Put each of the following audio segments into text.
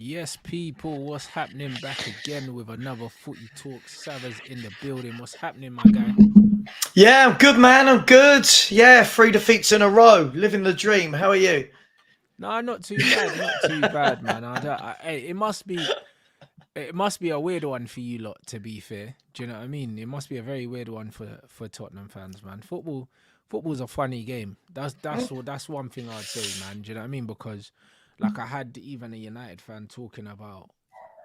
Yes, people, what's happening? Back again with another footy talk. Savas in the building. What's happening, my guy? Yeah, I'm good, man. I'm good. Yeah, 3 defeats in a row. Living the dream. How are you? No, not too bad. Not too bad, man. It must be a weird one for you lot. To be fair, do you know what I mean? It must be a very weird one for Tottenham fans, man. Football's a funny game. That's one thing I'd say, man. Do you know what I mean? Because like I had even a United fan talking about,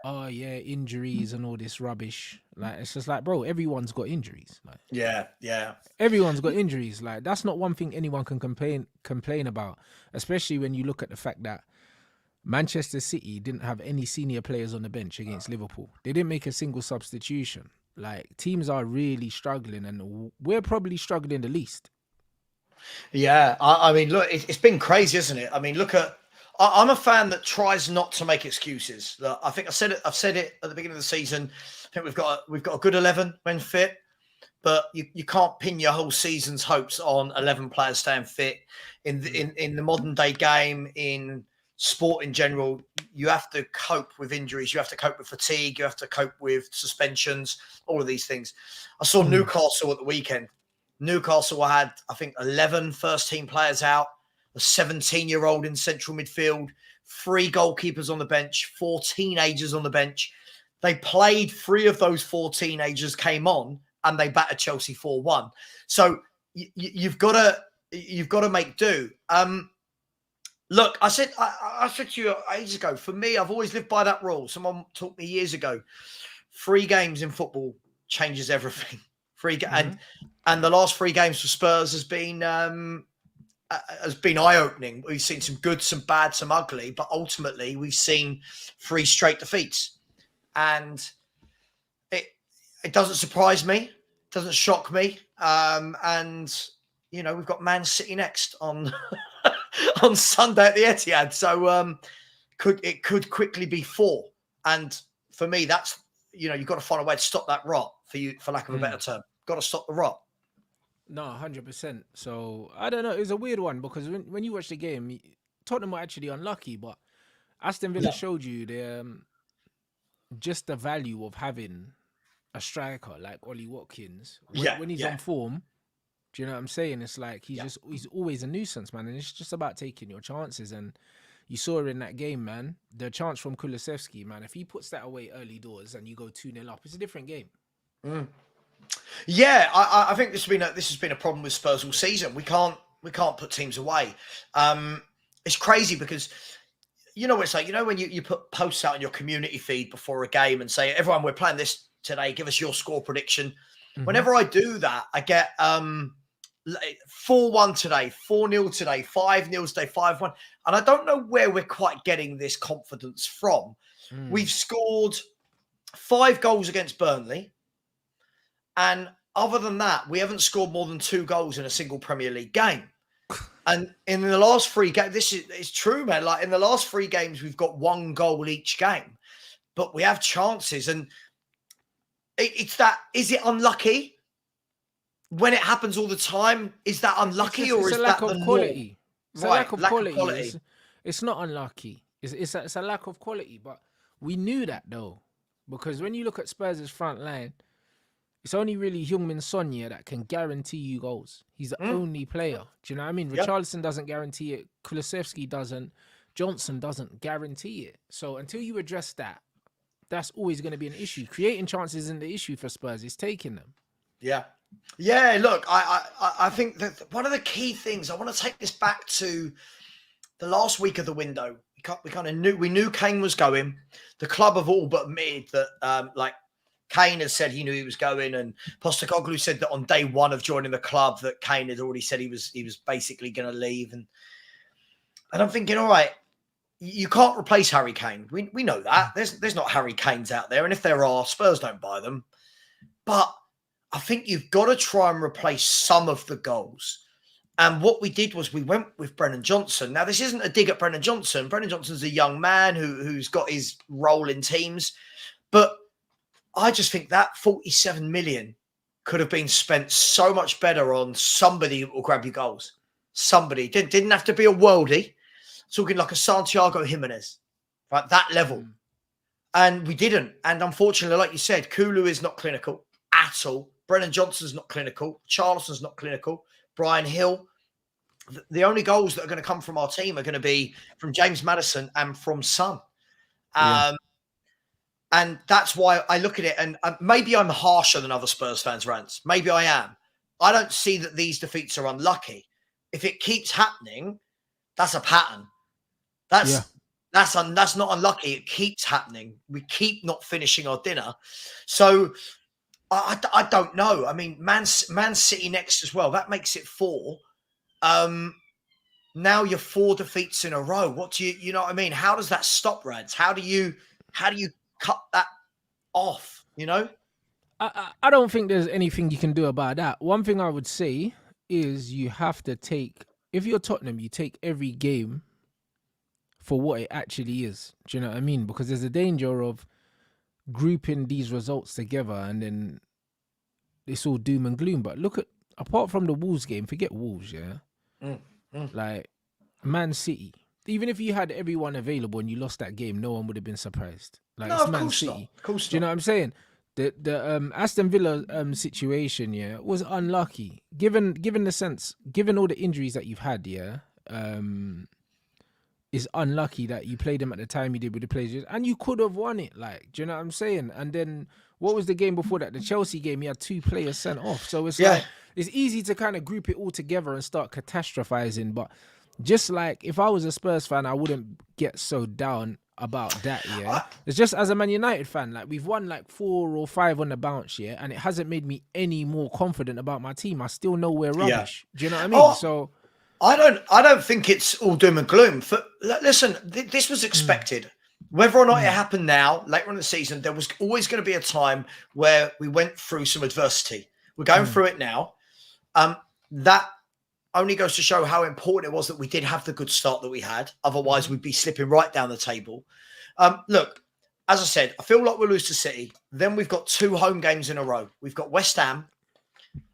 oh yeah, injuries and all this rubbish. Like it's just like, bro, everyone's got injuries. Like Yeah, yeah. everyone's got injuries. Like that's not one thing anyone can complain about, especially when you look at the fact that Manchester City didn't have any senior players on the bench against Liverpool. They didn't make a single substitution. Like teams are really struggling, and we're probably struggling the least. Yeah. I mean, look, it's been crazy, isn't it? I mean, look at. I'm a fan that tries not to make excuses. Look, I think I said it. I've said it at the beginning of the season. I think we've got a good 11 when fit, but you can't pin your whole season's hopes on 11 players staying fit in the modern day game, in sport in general. You have to cope with injuries, you have to cope with fatigue, you have to cope with suspensions, all of these things. I saw Mm. Newcastle at the weekend. Newcastle had, I think, 11 first team players out, a 17-year-old in central midfield, 3 goalkeepers on the bench, 4 teenagers on the bench. They played, 3 of those 4 teenagers came on, and they battered Chelsea 4-1. So you've got to make do. Look, I said to you ages ago. For me, I've always lived by that rule. Someone taught me years ago: 3 games in football changes everything. Mm-hmm. And the last 3 games for Spurs has been eye opening. We've seen some good, some bad, some ugly, but ultimately we've seen 3 straight defeats, and it doesn't surprise me, doesn't shock me. And we've got Man City next on on Sunday at the Etihad, so could quickly be 4. And for me, that's you've got to find a way to stop that rot, for lack of a better Mm. term. Got to stop the rot. No, 100%. So I don't know. It was a weird one because when you watch the game, Tottenham were actually unlucky, but Aston Villa Yeah, showed you just the value of having a striker like Ollie Watkins yeah, when he's yeah, on form. Do you know what I'm saying? It's like yeah. he's always a nuisance, man, and it's just about taking your chances. And you saw in that game, man, the chance from Kulusevski, man. If he puts that away early doors and you go 2-0 up, it's a different game. Mm. Yeah, I think this has been a problem with Spurs all season. We can't put teams away. It's crazy because what it's like. When you put posts out on your community feed before a game and say, everyone, we're playing this today, give us your score prediction. Mm-hmm. Whenever I do that, I get 4-1 today, 4-0 today, 5-0 today, 5-1. And I don't know where we're quite getting this confidence from. Mm. We've scored 5 goals against Burnley. And other than that, we haven't scored more than 2 goals in a single Premier League game. And in the last 3 games, it's true, man. Like in the last 3 games, we've got 1 goal each game, but we have chances. And it's that. Is it unlucky when it happens all the time? Is that unlucky, or It's a is lack that the of norm? quality. It's a Right, lack of lack of quality. quality. It's not unlucky. It's a lack of quality. But we knew that though, because when you look at Spurs' front line, it's only really Heung-min Son here that can guarantee you goals. He's the Mm, only player. Do you know what I mean? yeah, Richarlison doesn't guarantee it. Kulusevski doesn't. Johnson doesn't guarantee it. So until you address that, that's always going to be an issue. Creating chances isn't the issue for Spurs. It's taking them. yeah, yeah. Look, I think that one of the key things, I want to take this back to the last week of the window. We kind of knew Kane was going. The club have all but admitted that, Kane has said he knew he was going, and Postecoglou said that on day 1 of joining the club that Kane had already said he was basically going to leave. And I'm thinking, all right, you can't replace Harry Kane. We know that there's not Harry Kanes out there, and if there are, Spurs don't buy them. But I think you've got to try and replace some of the goals. And what we did was we went with Brennan Johnson. Now, this isn't a dig at Brennan Johnson. Brennan Johnson's a young man who's got his role in teams. But I just think that 47 million could have been spent so much better on somebody who will grab your goals. Somebody. Didn't have to be a worldie. Talking like a Santiago Jimenez. right? That level. And we didn't. And unfortunately, like you said, Kulu is not clinical at all. Brennan Johnson's not clinical. Charleston's not clinical. Brian Hill. The only goals that are going to come from our team are going to be from James Maddison and from Son. And that's why I look at it, and maybe I'm harsher than other Spurs fans, Rants. Maybe I am. I don't see that these defeats are unlucky. If it keeps happening, that's a pattern. That's not unlucky. It keeps happening. We keep not finishing our dinner. So I don't know. I mean, Man City next as well. That makes it 4. Now you're 4 defeats in a row. What do you know what I mean? How does that stop, Rads? How do you cut that off? You know? I don't think there's anything you can do about that. One thing I would say is you have to take, if you're Tottenham, you take every game for what it actually is. Do you know what I mean? Because there's a danger of grouping these results together and then it's all doom and gloom. But look at, apart from the Wolves game, forget Wolves, like Man City. Even if you had everyone available and you lost that game, no one would have been surprised. Like, no, it's of Man course City. not. Of course Do you know what I'm saying? The Aston Villa situation, was unlucky. Given the sense, given all the injuries that you've had, it's unlucky that you played them at the time you did with the players, and you could have won it. Like, do you know what I'm saying? And then what was the game before that? The Chelsea game, you had 2 players sent off. So it's like, it's easy to kind of group it all together and start catastrophizing. But just like, if I was a Spurs fan, I wouldn't get so down about that. It's just, as a Man United fan, like, we've won like 4 or 5 on the bounce, and it hasn't made me any more confident about my team. I still know we're rubbish. Do you know what I mean? So I don't think it's all doom and gloom. Listen, this was expected. Whether or not it happened now, later on in the season, there was always going to be a time where we went through some adversity. We're going through it now. That only goes to show how important it was that we did have the good start that we had. Otherwise, we'd be slipping right down the table. Look, as I said, I feel like we'll lose to City. Then we've got 2 home games in a row. We've got West Ham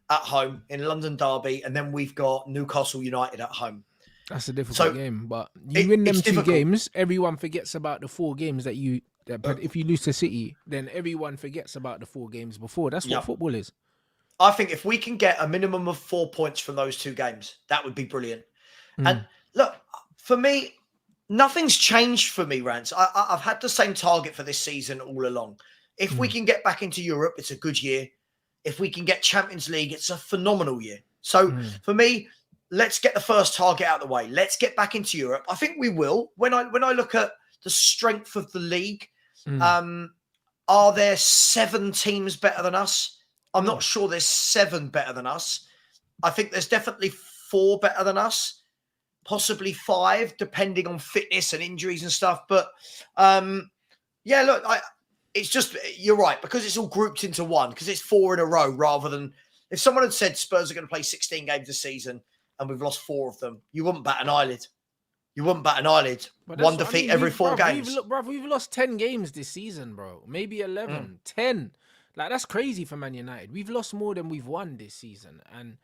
at home in London Derby, and then we've got Newcastle United at home. That's a difficult game, but you win them 2 difficult. games, everyone forgets about the 4 games that you. But if you lose to City, then everyone forgets about the 4 games before. That's what football is. I think if we can get a minimum of 4 points from those 2 games, that would be brilliant. And look, for me, nothing's changed for me, Rants. I've had the same target for this season all along. If we can get back into Europe, it's a good year. If we can get Champions League, it's a phenomenal year. So for me, let's get the first target out of the way. Let's get back into Europe. I think we will. When I look at the strength of the league, are there 7 teams better than us? I'm not sure there's 7 better than us. I think there's definitely 4 better than us, possibly 5, depending on fitness and injuries and stuff. But look, it's just, you're right, because it's all grouped into one, because it's 4 in a row, rather than if someone had said Spurs are going to play 16 games this season and we've lost 4 of them, you wouldn't bat an eyelid. You wouldn't bat an eyelid. 1 defeat every 4 games. We've lost 10 games this season, bro. Maybe 11, 10. Like, that's crazy for Man United. We've lost more than we've won this season. And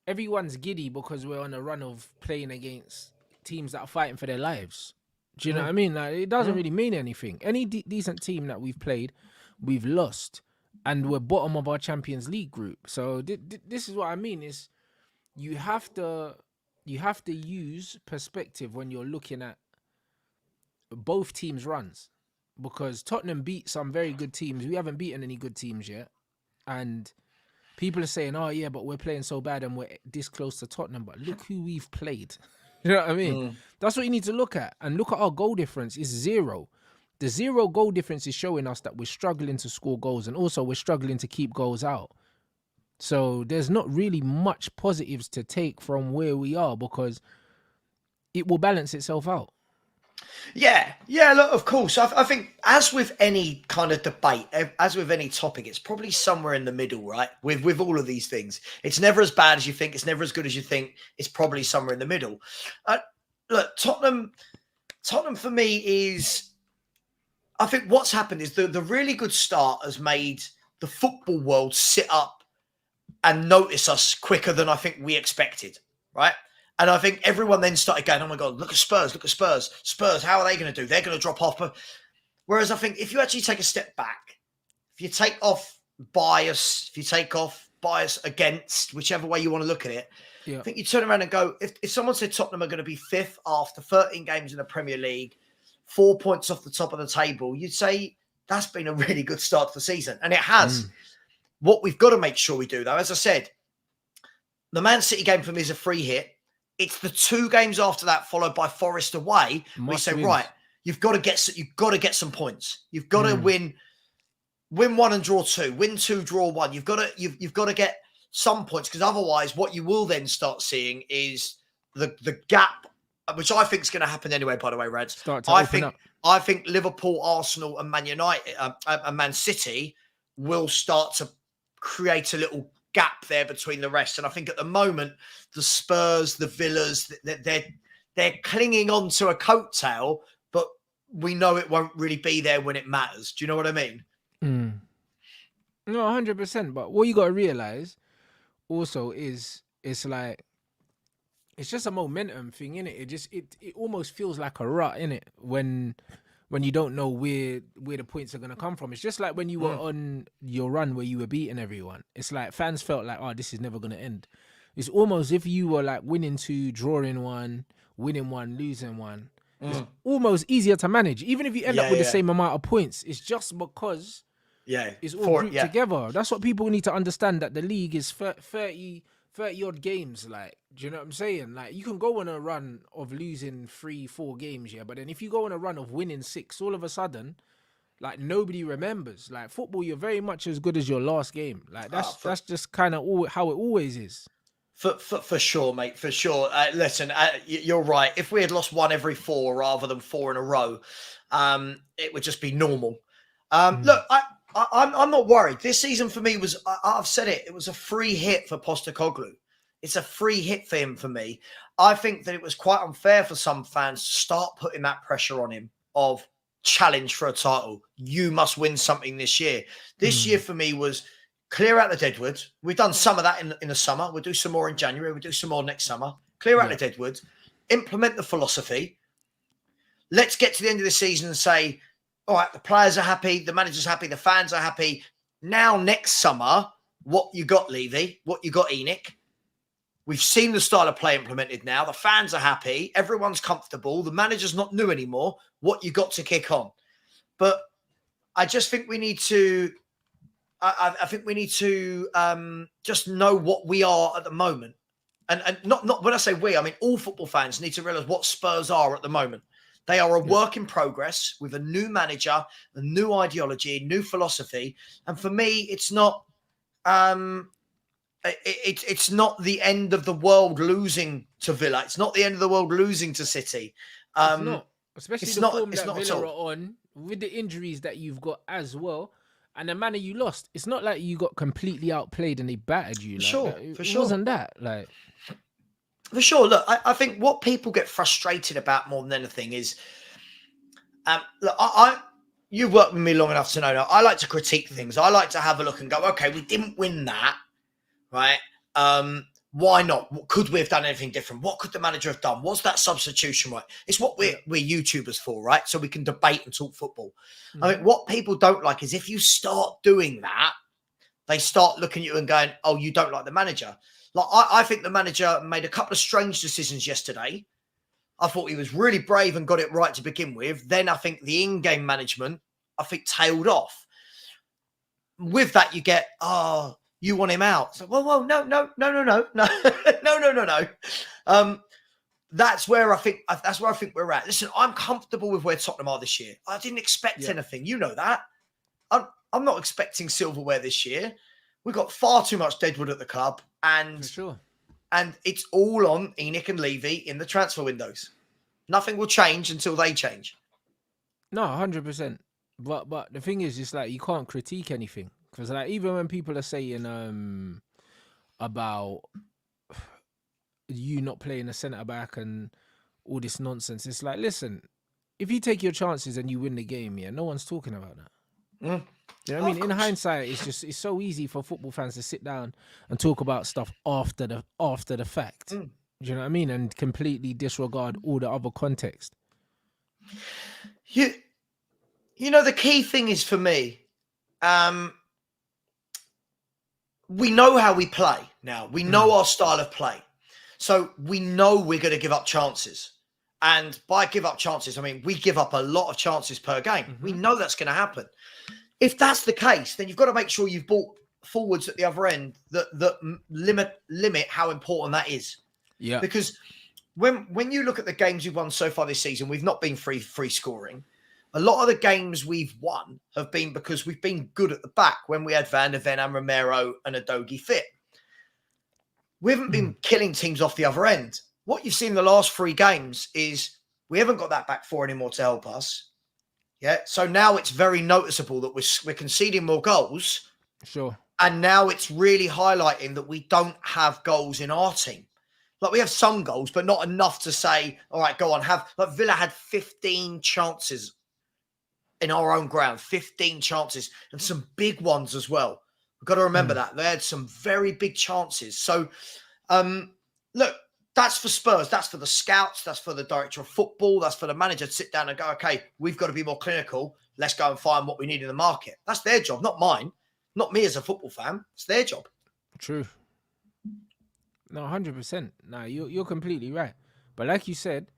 everyone's giddy because we're on a run of playing against teams that are fighting for their lives. Do you know what I mean? Like, it doesn't really mean anything. Any decent team that we've played, we've lost. And we're bottom of our Champions League group. So this is what I mean, is you have to use perspective when you're looking at both teams' runs. Because Tottenham beat some very good teams. We haven't beaten any good teams yet. And people are saying, oh, yeah, but we're playing so bad and we're this close to Tottenham. But look who we've played. You know what I mean? That's what you need to look at. And look at our goal difference. It's 0. The 0 goal difference is showing us that we're struggling to score goals. And also we're struggling to keep goals out. So there's not really much positives to take from where we are, because it will balance itself out. Yeah, look, of course. I think, as with any kind of debate, as with any topic, it's probably somewhere in the middle, right? With all of these things. It's never as bad as you think. It's never as good as you think. It's probably somewhere in the middle. Look, Tottenham for me is, I think what's happened is the really good start has made the football world sit up and notice us quicker than I think we expected, right? And I think everyone then started going, oh my God, look at Spurs, look at Spurs. Spurs, how are they going to do? They're going to drop off. But whereas I think if you actually take a step back, if you take off bias, against, whichever way you want to look at it, I think you turn around and go, if someone said Tottenham are going to be 5th after 13 games in the Premier League, 4 points off the top of the table, you'd say that's been a really good start to the season. And it has. What we've got to make sure we do, though, as I said, the Man City game for me is a free hit. It's the 2 games after that, followed by Forest away. We say, right, you've got to get some points. You've got to win 1 and draw 2, win 2, draw 1. You've got to get some points, because otherwise, what you will then start seeing is the gap, which I think is going to happen anyway. By the way, Reds, I think Liverpool, Arsenal, and Man United, and Man City will start to create a little gap there between the rest. And I think at the moment, the Spurs, the Villas, they're clinging on to a coattail, but we know it won't really be there when it matters. Do you know what I mean? No, 100%. But what you got to realize also is it's like, it's just a momentum thing, innit? It almost feels like a rut, innit? When you don't know where the points are going to come from. It's just like when you were on your run where you were beating everyone. It's like fans felt like, oh, this is never going to end. It's almost if you were like winning 2, drawing 1, winning 1, losing 1. It's almost easier to manage. Even if you end up with the same amount of points, it's just because it's all grouped together. That's what people need to understand, that the league is 30 odd games. Like, do you know what I'm saying? Like, you can go on a run of losing 3-4 games, but then if you go on a run of winning 6, all of a sudden, like, nobody remembers. Like, football, you're very much as good as your last game. Like, that's just kind of how it always is. For sure, mate, for sure. Listen, you're right. If we had lost 1 every 4 rather than 4 in a row, it would just be normal. Look, I'm not worried. This season for me was, I've said it, it was a free hit for Postecoglou. It's a free hit for him for me. I think that it was quite unfair for some fans to start putting that pressure on him of challenge for a title. You must win something this year. This year for me was clear out the deadwood. We've done some of that in the summer. We'll do some more in January. We'll do some more next summer. Clear out the deadwood. Implement the philosophy. Let's get to the end of the season and say, all right, the players are happy, the manager's happy, the fans are happy. Now, next summer, what you got, Levy? What you got, Enoch? We've seen the style of play implemented now. The fans are happy. Everyone's comfortable. The manager's not new anymore. What you got to kick on? But I just think we need to... I think we need to just know what we are at the moment. And not when I say we, I mean all football fans need to realise what Spurs are at the moment. They are a work in progress with a new manager, a new ideology, new philosophy. And for me, it's not it's not the end of the world losing to Villa. It's not the end of the world losing to City. It's not. Especially the form that Villa are on, with the injuries that you've got as well. And the manner you lost, it's not like you got completely outplayed and they battered you. For sure. It wasn't that. Like, for sure. Look, I think what people get frustrated about more than anything is, look, you've worked with me long enough to know now, I like to critique things. I like to have a look and go, okay, we didn't win that, right? Why not? Could we have done anything different? What could the manager have done? Was that substitution right? It's what we're YouTubers for, right? So we can debate and talk football. I mean, what people don't like is if you start doing that, they start looking at you and going, oh, you don't like the manager. Like, I think the manager made a couple of strange decisions yesterday. I thought he was really brave and got it right to begin with. Then I think the in-game management, I think, tailed off. With that, you get, you want him out. So, well, no. That's where I think we're at. Listen, I'm comfortable with where Tottenham are this year. I didn't expect anything. You know that. I'm not expecting silverware this year. We've got far too much deadwood at the club, and it's all on Enoch and Levy in the transfer windows. Nothing will change until they change. No, 100%. But the thing is, it's like you can't critique anything. Because like even when people are saying about you not playing a centre back and all this nonsense, it's like, listen, if you take your chances and you win the game, no one's talking about that. You know what I mean? In hindsight, it's so easy for football fans to sit down and talk about stuff after the fact. Do you know what I mean? And completely disregard all the other context. You know, the key thing is for me, we know how we play now. We know our style of play. So we know we're going to give up chances. And by give up chances, I mean, we give up a lot of chances per game. We know that's going to happen. If that's the case, then you've got to make sure you've brought forwards at the other end that limit how important that is. Yeah. Because when you look at the games we've won so far this season, we've not been free scoring. A lot of the games we've won have been because we've been good at the back when we had Van der Ven and Romero and Udogie fit. We haven't been killing teams off the other end. What you've seen in the last 3 games is we haven't got that back 4 anymore to help us. Yeah. So now it's very noticeable that we're conceding more goals. Sure. And now it's really highlighting that we don't have goals in our team. Like, we have some goals, but not enough to say, all right, go on, like Villa had 15 chances in our own ground, 15 chances, and some big ones as well. We've got to remember that. They had some very big chances. So, look, that's for Spurs. That's for the scouts. That's for the director of football. That's for the manager to sit down and go, okay, we've got to be more clinical. Let's go and find what we need in the market. That's their job, not mine. Not me as a football fan. It's their job. True. No, 100%. No, you're completely right. But like you said,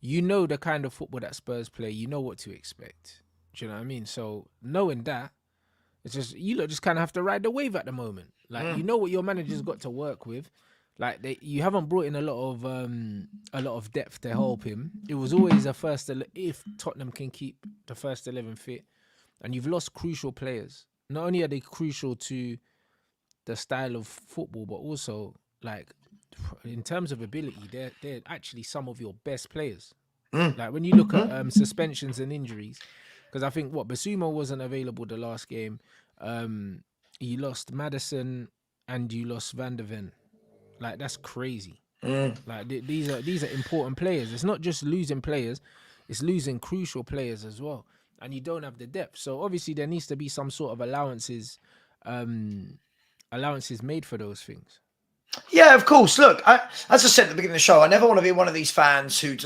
you know the kind of football that Spurs play. You know what to expect. Do you know what I mean? So knowing that, it's just you lot just kind of have to ride the wave at the moment. Like you know what your manager's got to work with. Like you haven't brought in a lot of depth to help him. It was always a if Tottenham can keep the first 11 fit, and you've lost crucial players. Not only are they crucial to the style of football, but also like in terms of ability, they're actually some of your best players. Like when you look at suspensions and injuries, because I think Basuma wasn't available the last game. You lost Maddison and you lost Van der Ven. Like, that's crazy. Like these are important players. It's not just losing players; it's losing crucial players as well. And you don't have the depth. So obviously there needs to be some sort of allowances made for those things. Yeah, of course. Look, as I said at the beginning of the show, I never want to be one of these fans who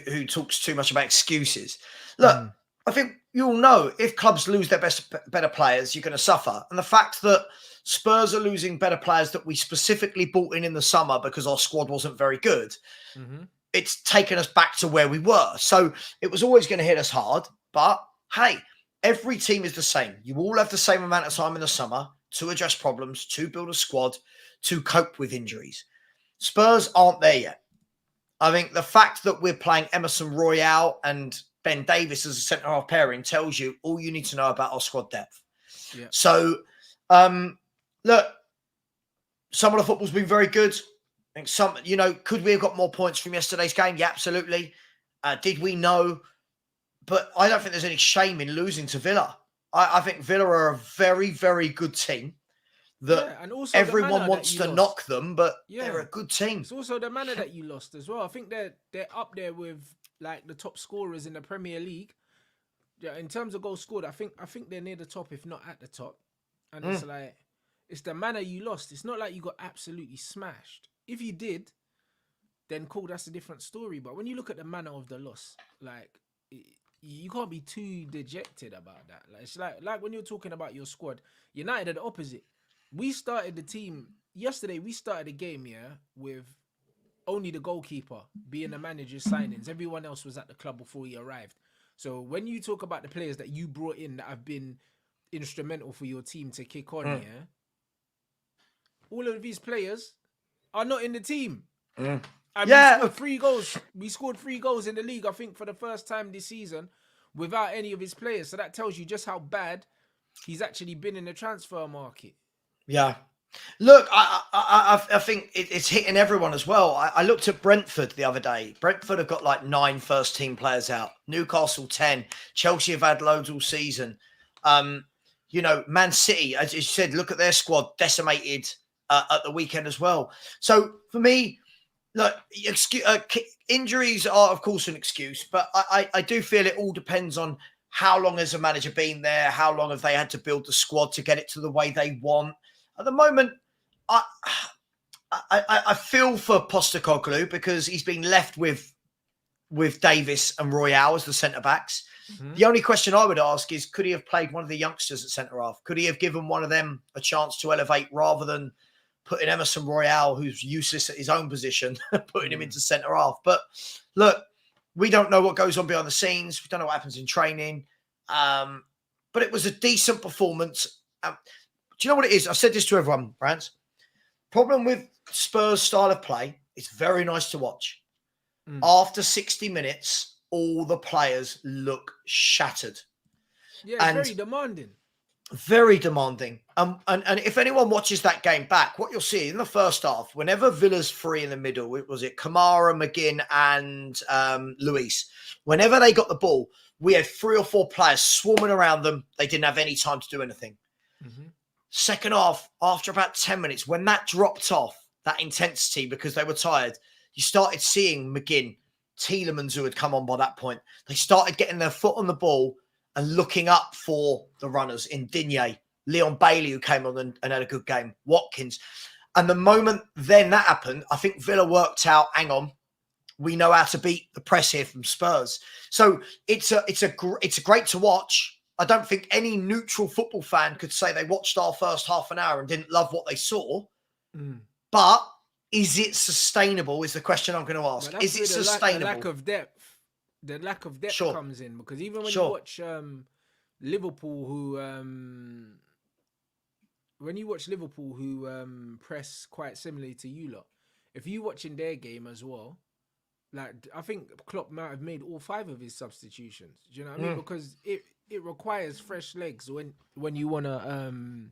who talks too much about excuses. Look, I think you all know if clubs lose their better players, you're going to suffer. And the fact that Spurs are losing better players that we specifically brought in the summer because our squad wasn't very good, it's taken us back to where we were. So it was always going to hit us hard. But hey, every team is the same. You all have the same amount of time in the summer to address problems, to build a squad, to cope with injuries. Spurs aren't there yet. I think the fact that we're playing Emerson Royale and Ben Davis as a centre-half pairing tells you all you need to know about our squad depth. Yeah. So, look, some of the football's been very good. I think could we have got more points from yesterday's game? Yeah, absolutely. Did we know? But I don't think there's any shame in losing to Villa. I think Villa are a very, very good team. And also everyone wants to knock them, but they're a good team. It's also the manner that you lost as well. I think they're up there with like the top scorers in the Premier League. Yeah, in terms of goals scored, I think they're near the top, if not at the top. And it's like it's the manner you lost. It's not like you got absolutely smashed. If you did, then cool, that's a different story. But when you look at the manner of the loss, like you can't be too dejected about that. Like it's like when you're talking about your squad, United are the opposite. We started the team yesterday. We started the game, with only the goalkeeper being the manager's signings. Everyone else was at the club before he arrived. So when you talk about the players that you brought in that have been instrumental for your team to kick on, all of these players are not in the team. And we scored 3 goals. We scored 3 goals in the league, I think, for the first time this season without any of his players. So that tells you just how bad he's actually been in the transfer market. Yeah. Look, I think it's hitting everyone as well. I looked at Brentford the other day. Brentford have got like 9 first-team players out. Newcastle 10. Chelsea have had loads all season. Man City, as you said, look at their squad decimated at the weekend as well. So for me, look, injuries are of course an excuse, but I do feel it all depends on how long has a manager been there, how long have they had to build the squad to get it to the way they want. At the moment, I feel for Postecoglou because he's been left with Davis and Royale as the centre backs. Mm-hmm. The only question I would ask is, could he have played one of the youngsters at centre half? Could he have given one of them a chance to elevate rather than putting Emerson Royale, who's useless at his own position, putting him into centre half? But look, we don't know what goes on behind the scenes. We don't know what happens in training. But it was a decent performance. Do you know what it is? I've said this to everyone, Rants. Problem with Spurs' style of play, it's very nice to watch. After 60 minutes, all the players look shattered. Yeah, it's very demanding. Very demanding. And if anyone watches that game back, what you'll see in the first half, whenever Villa's free in the middle, was it Kamara, McGinn, and Luis? Whenever they got the ball, we had 3 or 4 players swarming around them. They didn't have any time to do anything. Mm-hmm. Second half, after about 10 minutes, when that dropped off, that intensity, because they were tired, you started seeing McGinn, Tielemans, who had come on by that point. They started getting their foot on the ball and looking up for the runners in Digne, Leon Bailey, who came on and had a good game, Watkins. And the moment then that happened, I think Villa worked out, hang on, we know how to beat the press here from Spurs. So it's great to watch. I don't think any neutral football fan could say they watched our first half an hour and didn't love what they saw. But is it sustainable is the question I'm going to ask. Is it sustainable? The lack of depth comes in, because even when you watch Liverpool, who press quite similarly to you lot, if you watching their game as well, like I think Klopp might have made all 5 of his substitutions. Do you know what I mean? Because it requires fresh legs when you wanna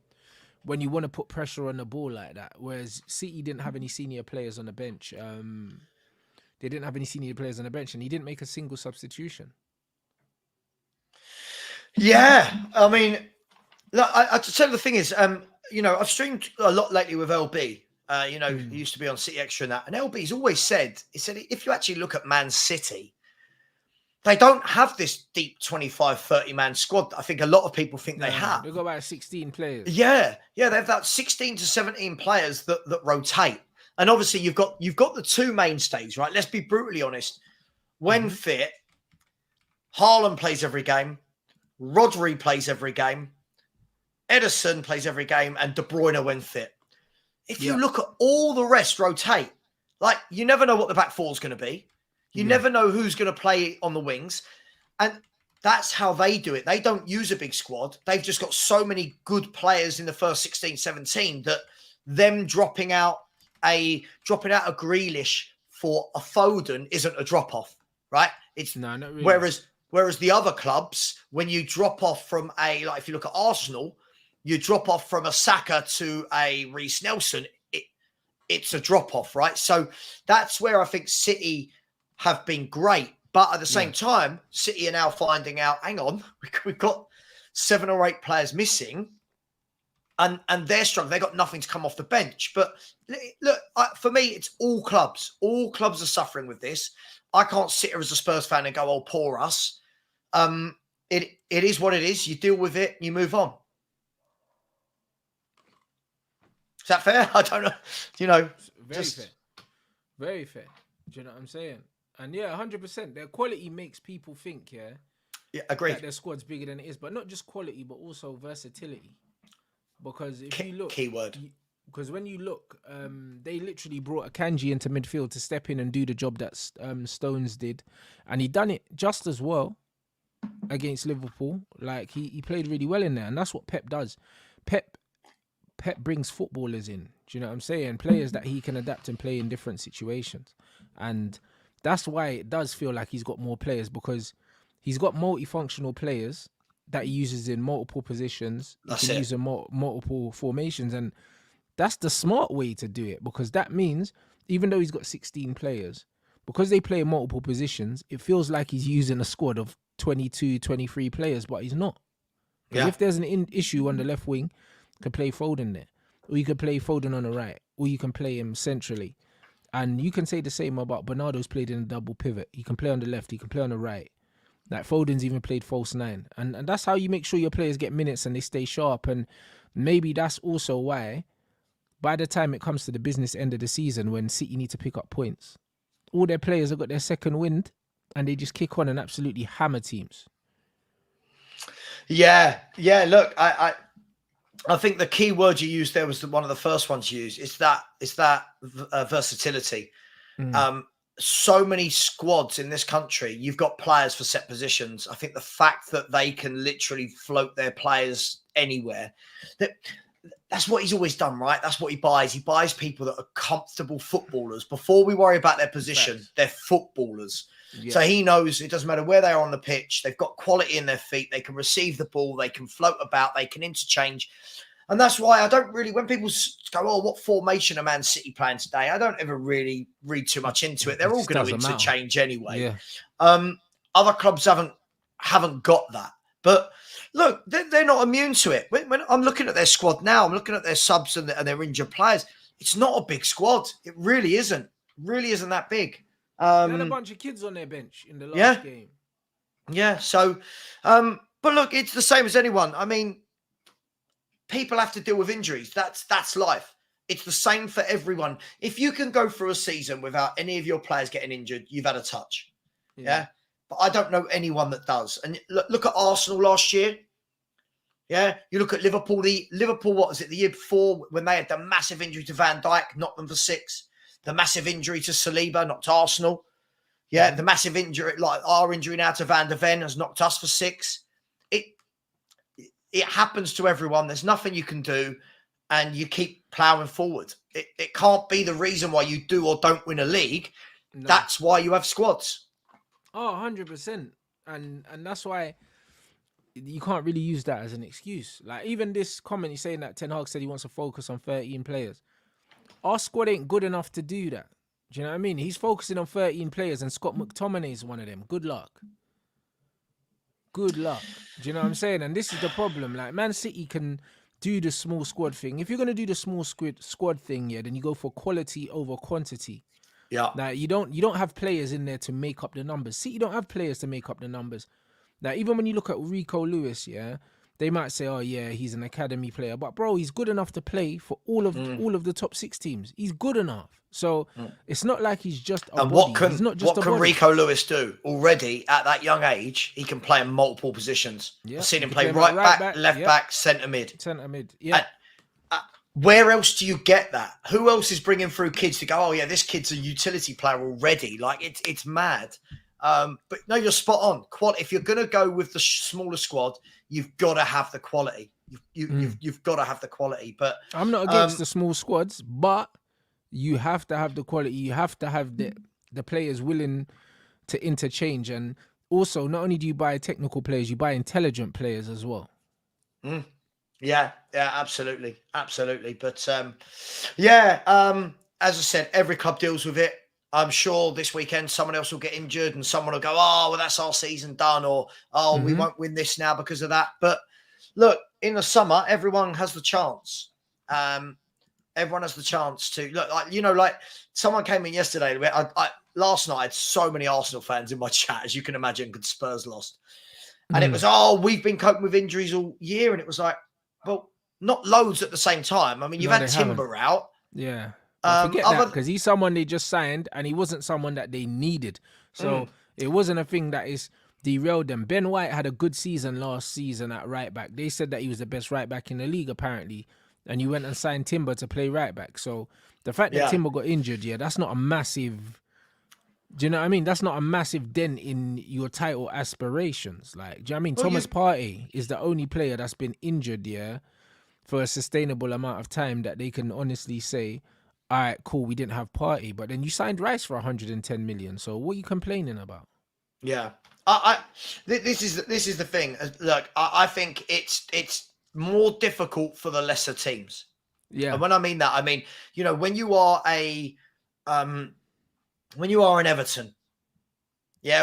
put pressure on the ball like that. Whereas City didn't have any senior players on the bench. They didn't have any senior players on the bench, and he didn't make a single substitution. Yeah, I mean, look, I tell you the thing is, I've streamed a lot lately with LB. He used to be on City Extra and that. And LB's always said, if you actually look at Man City, they don't have this deep 25, 30-man squad that I think a lot of people think they have. They've got about 16 players. Yeah. They have that 16 to 17 players that rotate. And obviously you've got the 2 mainstays, right? Let's be brutally honest. When fit, Haaland plays every game, Rodri plays every game, Ederson plays every game, and De Bruyne when fit. If you look at all the rest rotate, like you never know what the back four is going to be. You never know who's going to play on the wings. And that's how they do it. They don't use a big squad. They've just got so many good players in the first 16, 17 that them dropping out a Grealish for a Foden isn't a drop-off, right? It's no, not really. Whereas the other clubs, when you drop off from if you look at Arsenal, you drop off from a Saka to a Reece Nelson, it's a drop-off, right? So that's where I think City have been great. But at the same time, City are now finding out, hang on, we've got 7 or 8 players missing, and they're struggling. They've got nothing to come off the bench. But look, for me, it's all clubs. All clubs are suffering with this. I can't sit here as a Spurs fan and go, oh, poor us. It is what it is. You deal with it, you move on. Is that fair? I don't know. Very fair. Do you know what I'm saying? And 100%. Their quality makes people think, agreed, that their squad's bigger than it is. But not just quality, but also versatility. Because if you look, keyword. Because when you look, they literally brought Akanji into midfield to step in and do the job that Stones did, and he done it just as well against Liverpool. Like he played really well in there, and that's what Pep does. Pep brings footballers in. Do you know what I'm saying? Players that he can adapt and play in different situations, and that's why it does feel like he's got more players, because he's got multifunctional players that he uses in multiple positions. He can use in multiple formations, and that's the smart way to do it, because that means even though he's got 16 players, because they play in multiple positions, it feels like he's using a squad of 22, 23 players, but he's not. Because if there's an issue on the left wing, you can play Foden there, or you can play Foden on the right, or you can play him centrally. And you can say the same about Bernardo's played in a double pivot. He can play on the left, he can play on the right. Like Foden's even played false 9. And that's how you make sure your players get minutes and they stay sharp. And maybe that's also why by the time it comes to the business end of the season, when City need to pick up points, all their players have got their second wind, and they just kick on and absolutely hammer teams. Yeah. Look, I think the key word you used there was one of the first ones you used. It's that versatility. So many squads in this country, you've got players for set positions. I think the fact that they can literally float their players anywhere, that's what he's always done, right? That's what he buys. He buys people that are comfortable footballers. Before we worry about their position, they're footballers. Yeah. So he knows it doesn't matter where they are on the pitch. They've got quality in their feet. They can receive the ball. They can float about. They can interchange. And that's why I don't really, when people go, oh, what formation are Man City playing today? I don't ever really read too much into it. They're all going to interchange anyway. Yeah. Other clubs haven't got that. But look, they're not immune to it. When I'm looking at their squad now, I'm looking at their subs and their injured players. It's not a big squad. It really isn't. Really isn't that big. They had a bunch of kids on their bench in the last game. Yeah. So, but look, it's the same as anyone. I mean, people have to deal with injuries. That's life. It's the same for everyone. If you can go through a season without any of your players getting injured, you've had a touch. Yeah. But I don't know anyone that does. And look at Arsenal last year. Yeah. You look at Liverpool. What was it? The year before, when they had the massive injury to Van Dijk, knocked them for 6. The massive injury to Saliba knocked Arsenal. Yeah. The massive injury, like our injury now to Van de Ven, has knocked us for 6. It happens to everyone. There's nothing you can do, and you keep ploughing forward. It can't be the reason why you do or don't win a league. No. That's why you have squads. Oh, 100%. And that's why you can't really use that as an excuse. Like, even this comment he's saying that Ten Hag said he wants to focus on 13 players. Our squad ain't good enough to do that. Do you know what I mean? He's focusing on 13 players, and Scott McTominay is one of them. Good luck. Good luck. Do you know what I'm saying? And this is the problem. Like, Man City can do the small squad thing. If you're going to do the small squad thing, then you go for quality over quantity. Yeah. Now, you don't have players in there to make up the numbers. City don't have players to make up the numbers. Now, even when you look at Rico Lewis, they might say, oh, yeah, he's an academy player. But, bro, he's good enough to play for all of the top 6 teams. He's good enough. So it's not like he's just a body. What can Rico Lewis do? Already, at that young age, he can play in multiple positions. Yeah. I've seen him play right back, left back, centre mid. Centre mid, yeah. Where else do you get that? Who else is bringing through kids to go, oh, yeah, this kid's a utility player already? Like, it's mad. But no, you're spot on. If you're going to go with the smaller squad, you've got to have the quality. You've got to have the quality. But I'm not against the small squads, but you have to have the quality. You have to have the players willing to interchange. And also, not only do you buy technical players, you buy intelligent players as well. Yeah, absolutely. But as I said, every club deals with it. I'm sure this weekend someone else will get injured and someone will go, oh, well, that's our season done, or we won't win this now because of that. But look, in the summer, everyone has the chance. Everyone has the chance to look, like someone came in yesterday. Last night, I had so many Arsenal fans in my chat, as you can imagine, because Spurs lost. And it was, we've been coping with injuries all year. And it was like, well, not loads at the same time. I mean, you've had Timber out. Yeah. Forget that, because he's someone they just signed, and he wasn't someone that they needed. So it wasn't a thing that is derailed them. Ben White had a good season last season at right back. They said that he was the best right back in the league, apparently. And you went and signed Timber to play right back. So the fact that Timber got injured, that's not a massive... Do you know what I mean? That's not a massive dent in your title aspirations. Like, do you know what I mean? Thomas Partey is the only player that's been injured, for a sustainable amount of time that they can honestly say, all right, cool, we didn't have Partey. But then you signed Rice for 110 million. So what are you complaining about? Yeah. This is the thing. Look, I think it's more difficult for the lesser teams. Yeah. And when I mean that, I mean, when you are an Everton,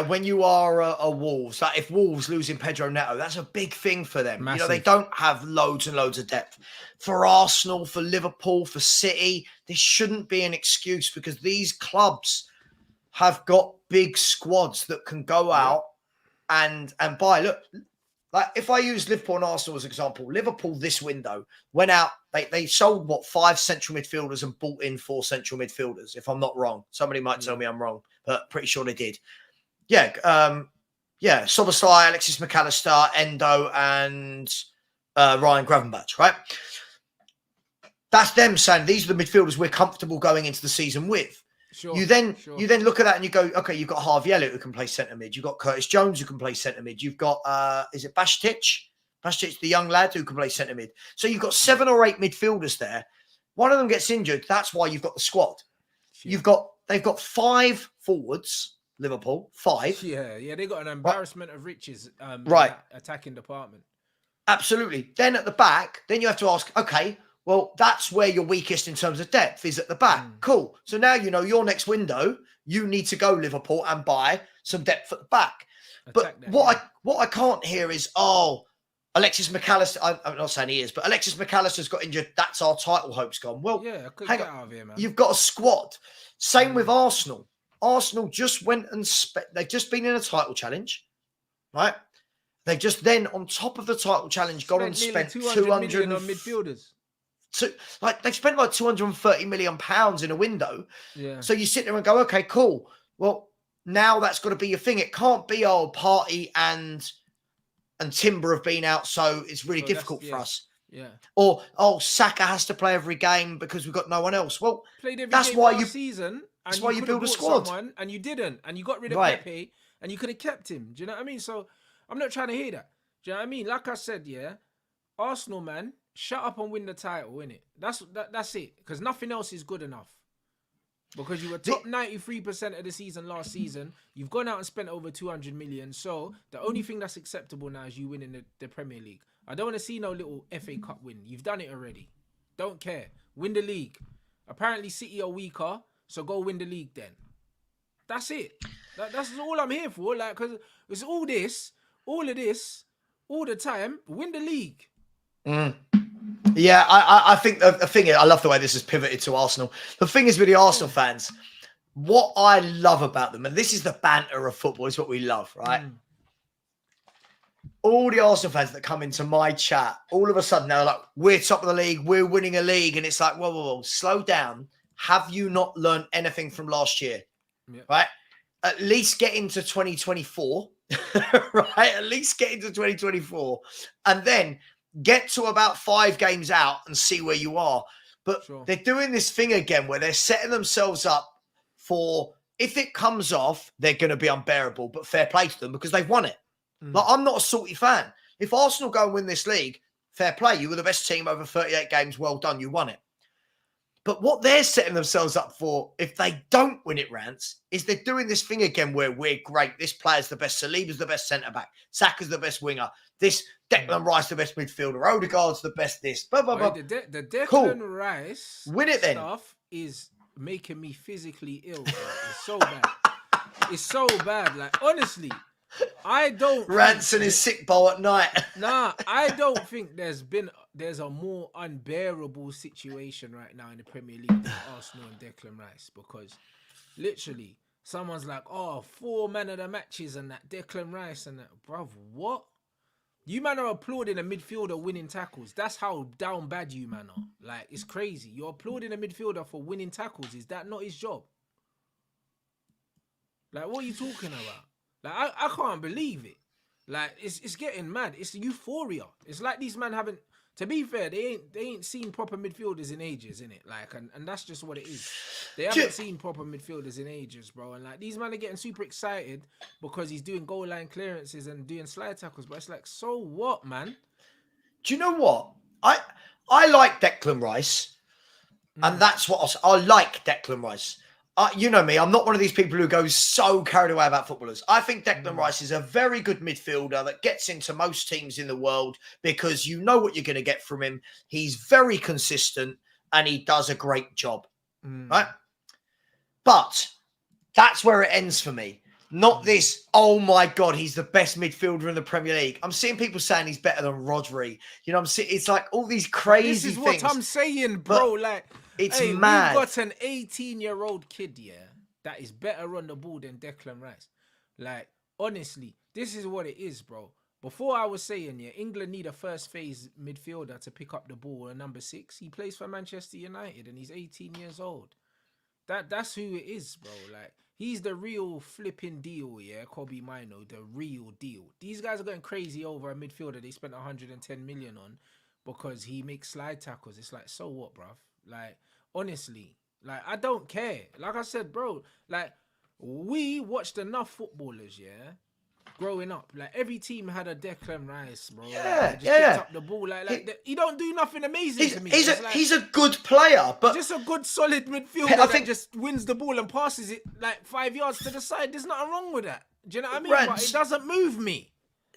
when you are a Wolves, like if Wolves losing Pedro Neto, that's a big thing for them. Massive. They don't have loads and loads of depth. For Arsenal, for Liverpool, for City, this shouldn't be an excuse, because these clubs have got big squads that can go out and buy. Look, Like if I use Liverpool and Arsenal as an example, Liverpool this window went out, they sold what 5 central midfielders and bought in 4 central midfielders, if I'm not wrong. Somebody might tell me I'm wrong, but pretty sure they did. Yeah, Szoboszlai, Alexis McAllister, Endo, and Ryan Gravenberch, right? That's them saying these are the midfielders we're comfortable going into the season with. Sure, you then look at that and you go, okay, you've got Harvey Elliott who can play centre mid. You've got Curtis Jones who can play centre mid. You've got is it Bajcetic, the young lad who can play centre mid. So you've got 7 or 8 midfielders there. One of them gets injured. That's why you've got the squad. Sure. They've got 5 forwards. Liverpool 5. Yeah, they got an embarrassment of riches. Right, attacking department. Absolutely. Then at the back, then you have to ask, okay. Well, that's where you're weakest in terms of depth is at the back. Cool. So now you know your next window, you need to go Liverpool and buy some depth at the back. But what I can't hear is, Alexis McAllister, I'm not saying he is, but Alexis McAllister's got injured. That's our title hopes gone. Well, hang on. Out of here, man. You've got a squad. Same with Arsenal. Arsenal just went and they've just been in a title challenge, right? They've just then, on top of the title challenge, gone and spent 200 million on midfielders. They've spent like £230 million in a window. Yeah. So you sit there and go, okay, cool. Well, now that's got to be your thing. It can't be Partey and Timber have been out, so it's really difficult for us. Yeah. Or Saka has to play every game because we've got no one else. Well, that's why you season. That's why you build a squad. And you didn't, and you got rid of Pepe, and you could have kept him. Do you know what I mean? So I'm not trying to hear that. Do you know what I mean? Like I said, Arsenal, man. Shut up and win the title, innit? That's it. Because nothing else is good enough. Because you were top 93% of the season last season. You've gone out and spent over 200 million. So the only thing that's acceptable now is you winning the Premier League. I don't want to see no little FA Cup win. You've done it already. Don't care. Win the league. Apparently City are weaker, so go win the league then. That's it. That's all I'm here for. Like, because it's all of this, all the time. Win the league. Yeah, I think the thing is, I love the way this has pivoted to Arsenal. The thing is with the Arsenal fans, what I love about them, and this is the banter of football, is what we love, right? All the Arsenal fans that come into my chat, all of a sudden they're like, we're top of the league, we're winning a league. And it's like, whoa, slow down. Have you not learned anything from last year? Yeah. Right? At least get into 2024, right? At least get into 2024. And then get to about 5 games out and see where you are. But they're doing this thing again where they're setting themselves up for, if it comes off, they're going to be unbearable. But fair play to them because they've won it. Like, I'm not a salty fan. If Arsenal go and win this league, fair play. You were the best team over 38 games. Well done. You won it. But what they're setting themselves up for, if they don't win it, Rants, is they're doing this thing again where we're great. This player's the best. Saliba's the best centre-back. Saka's the best winger. This Declan Rice, the best midfielder. Odegaard's the best this. Blah, blah, blah. The Declan Rice win it then. Stuff is making me physically ill, bro. It's so bad. It's so bad. Like, honestly, I don't... Rants in his sick bowl at night. Nah, I don't think there's a more unbearable situation right now in the Premier League than Arsenal and Declan Rice, because literally someone's like, 4 man of the matches and that Declan Rice and that. Bruv, what? You man are applauding a midfielder winning tackles. That's how down bad you man are. Like, it's crazy. You're applauding a midfielder for winning tackles. Is that not his job? Like, what are you talking about? Like, I can't believe it. Like, it's getting mad. It's euphoria. It's like these men haven't... To be fair, they ain't seen proper midfielders in ages, innit? Like, and that's just what it is. They haven't seen proper midfielders in ages, bro. And like, these men are getting super excited because he's doing goal line clearances and doing slide tackles. But it's like, so what, man? Do you know what? I like Declan Rice, and that's what I like Declan Rice. You know me, I'm not one of these people who goes so carried away about footballers. I think Declan Rice is a very good midfielder that gets into most teams in the world because you know what you're going to get from him. He's very consistent and he does a great job, right? But that's where it ends for me. Not this, oh my God, he's the best midfielder in the Premier League. I'm seeing people saying he's better than Rodri. You know, I'm seeing, it's like all these crazy things. This is what I'm saying, bro. Like, it's mad. We've got an 18-year-old kid, that is better on the ball than Declan Rice. Like, honestly, this is what it is, bro. Before I was saying, yeah, England need a first phase midfielder to pick up the ball. And number 6, he plays for Manchester United and he's 18 years old. That's who it is, bro. Like, he's the real flipping deal, yeah. Kobe Mino, the real deal. These guys are going crazy over a midfielder they spent 110 million on because he makes slide tackles. It's like, so what, bruv? Like, honestly, like, I don't care. Like I said, bro, like, we watched enough footballers, yeah, growing up. Like, every team had a Declan Rice, bro. Like, just picked up the ball. He don't do nothing amazing to me. He's a good player, but just a good solid midfielder that just wins the ball and passes it like 5 yards to the side. There's nothing wrong with that. Do you know what I mean? Rants, but it doesn't move me.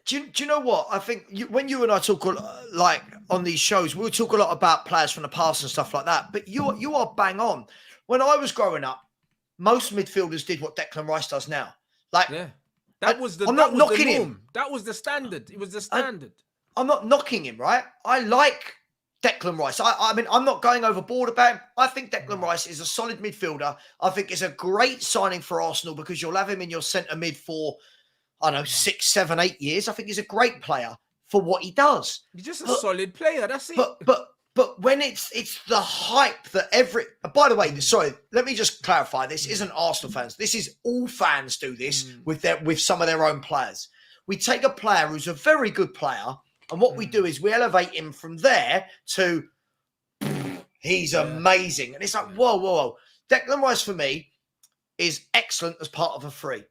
Do you know what? I think when you and I talk like on these shows, we'll talk a lot about players from the past and stuff like that. But you are bang on. When I was growing up, most midfielders did what Declan Rice does now. Like, yeah, that was the norm. That was the standard. It was the standard. I'm not knocking him, right? I like Declan Rice. I mean, I'm not going overboard about him. I think Declan Rice is a solid midfielder. I think it's a great signing for Arsenal because you'll have him in your centre mid for, I don't know, 6, 7, 8 years. I think he's a great player for what he does. He's just a solid player. That's it. But when it's the hype that by the way, sorry, let me just clarify. This isn't Arsenal fans. This is all fans do this with some of their own players. We take a player who's a very good player, and what we do is we elevate him from there to he's amazing. And it's like, whoa. Declan Rice for me is excellent as part of a free.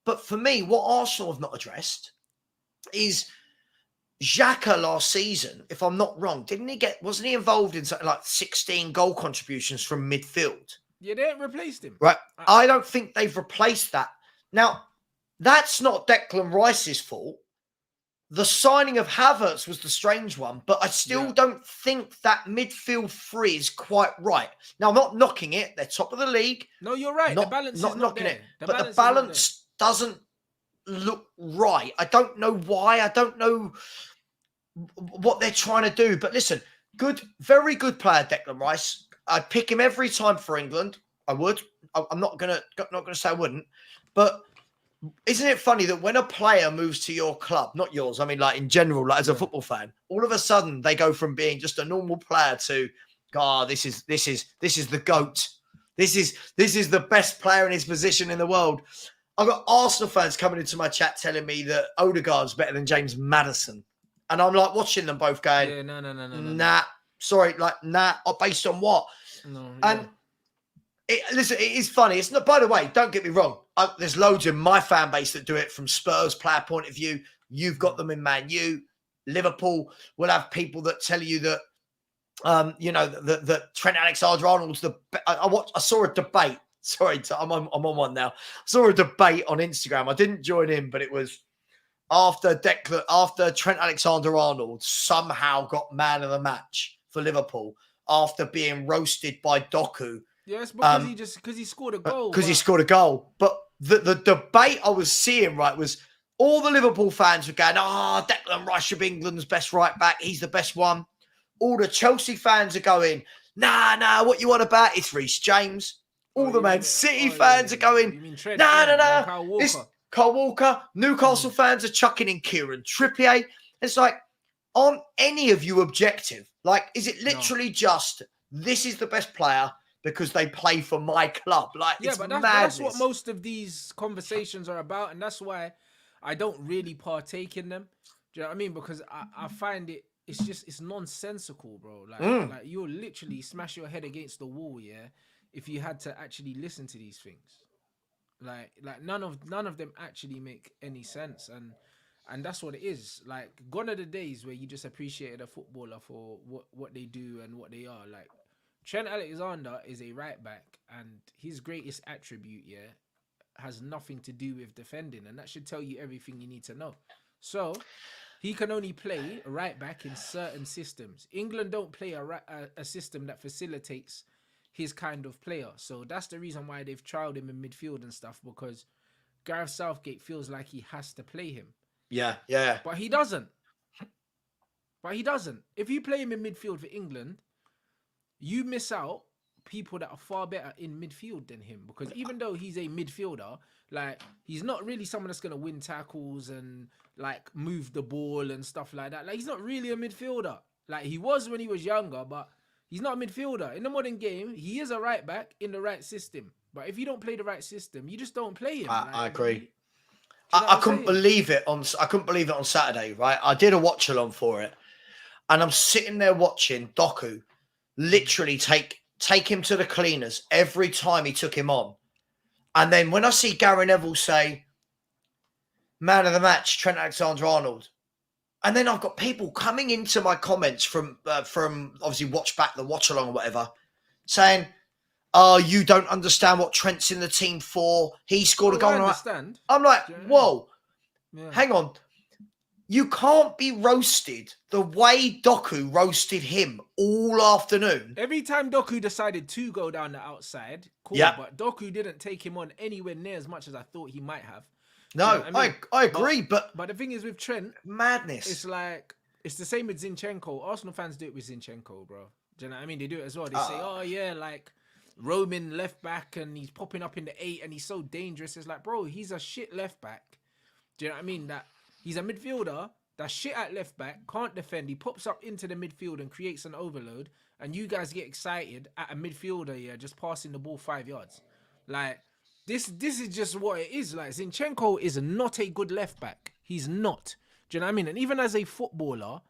But for me, what Arsenal have not addressed is Xhaka last season, if I'm not wrong, wasn't he involved in something like 16 goal contributions from midfield? Yeah, they haven't replaced him. Right. I don't think they've replaced that. Now, that's not Declan Rice's fault. The signing of Havertz was the strange one, but I still don't think that midfield three is quite right. Now, I'm not knocking it. They're top of the league. No, you're right. The balance is not knocking it. But the balance doesn't look right. I don't know why. I don't know what they're trying to do. But listen, very good player, Declan Rice. I'd pick him every time for England. I would. I'm not gonna say I wouldn't. But isn't it funny that when a player moves to your club, not yours, I mean, like in general, like as a football fan, all of a sudden they go from being just a normal player to, this is the GOAT. This is the best player in his position in the world. I've got Arsenal fans coming into my chat telling me that Odegaard's better than James Maddison. And I'm like watching them both going, nah, sorry, based on what? No, and listen, it is funny. It's not, by the way, don't get me wrong. There's loads in my fan base that do it from Spurs player point of view. You've got them in Man U. Liverpool will have people that tell you that, that Trent Alexander-Arnold's I saw a debate. Sorry, I'm on one now. I saw a debate on Instagram. I didn't join in, but it was after Trent Alexander-Arnold somehow got man of the match for Liverpool after being roasted by Doku. Yes, because he scored a goal. Because he scored a goal. But the debate I was seeing, right, was all the Liverpool fans were going, Declan Rice should be England's best right back. He's the best one. All the Chelsea fans are going, nah, what you want about? It's Reece James. All the Man City fans are going, nah. It's Kyle Walker. Newcastle fans are chucking in Kieran Trippier. It's like, aren't any of you objective? Like, is it literally just, this is the best player because they play for my club? Like, it's madness. That's what most of these conversations are about, and that's why I don't really partake in them. Do you know what I mean? Because I find it's nonsensical, bro. Like you'll literally smash your head against the wall, yeah, if you had to actually listen to these things. Like none of them actually make any sense, and that's what it is. Like, gone are the days where you just appreciated a footballer for what they do and what they are. Like, Trent Alexander is a right back, and his greatest attribute, has nothing to do with defending, and that should tell you everything you need to know. So he can only play a right back in certain systems. England don't play a system that facilitates his kind of player. So that's the reason why they've trialed him in midfield and stuff, because Gareth Southgate feels like he has to play him. Yeah. But he doesn't. If you play him in midfield for England, you miss out people that are far better in midfield than him, because even though he's a midfielder, like he's not really someone that's gonna win tackles and like move the ball and stuff like that. Like he's not really a midfielder. Like he was when he was younger, but he's not a midfielder. In the modern game, he is a right back in the right system. But if you don't play the right system, you just don't play him. I agree. I couldn't believe it on Saturday, right? I did a watch along for it, and I'm sitting there watching Doku literally take him to the cleaners every time he took him on. And then when I see Gary Neville say, man of the match, Trent Alexander-Arnold, and then I've got people coming into my comments from obviously watch along or whatever, saying, oh, you don't understand what Trent's in the team for. He scored a goal. I understand. I'm like, whoa, yeah. Hang on. You can't be roasted the way Doku roasted him all afternoon. Every time Doku decided to go down the outside, cool, but Doku didn't take him on anywhere near as much as I thought he might have. No, you know I mean? I agree, but the thing is with Trent, madness. It's like it's the same with Zinchenko. Arsenal fans do it with Zinchenko, bro. Do you know what I mean? They do it as well. They say, oh yeah, like Roman left back and he's popping up in the 8 and he's so dangerous. It's like, bro, he's a shit left back. Do you know what I mean? That he's a midfielder that's shit at left back, can't defend. He pops up into the midfield and creates an overload, and you guys get excited at a midfielder, just passing the ball 5 yards. Like this is just what it is. Like Zinchenko is not a good left back. He's not. Do you know what I mean? And even as a footballer,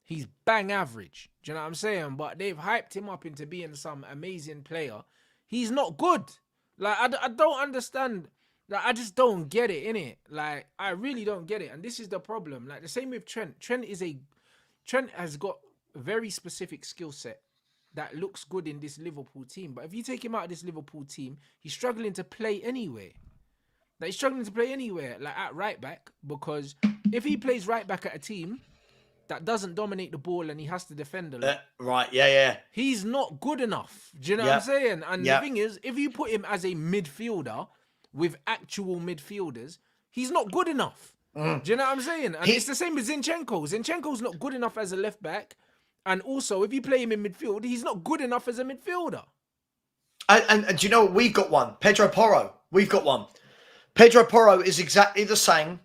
he's bang average. Do you know what I'm saying? But they've hyped him up into being some amazing player. He's not good. Like I don't understand. Like, I just don't get it, innit? Like, I really don't get it. And this is the problem. Like, the same with Trent. Trent has got a very specific skill set that looks good in this Liverpool team. But if you take him out of this Liverpool team, he's struggling to play anywhere. Like, he's struggling to play anywhere, like, at right back. Because if he plays right back at a team that doesn't dominate the ball and he has to defend a lot. Right, yeah. He's not good enough. Do you know what I'm saying? And the thing is, if you put him as a midfielder with actual midfielders, he's not good enough. Do you know what I'm saying? And it's the same with Zinchenko. Zinchenko's not good enough as a left back. And also, if you play him in midfield, he's not good enough as a midfielder. And do you know what? We've got one. Pedro Porro. We've got one. Pedro Porro is exactly the same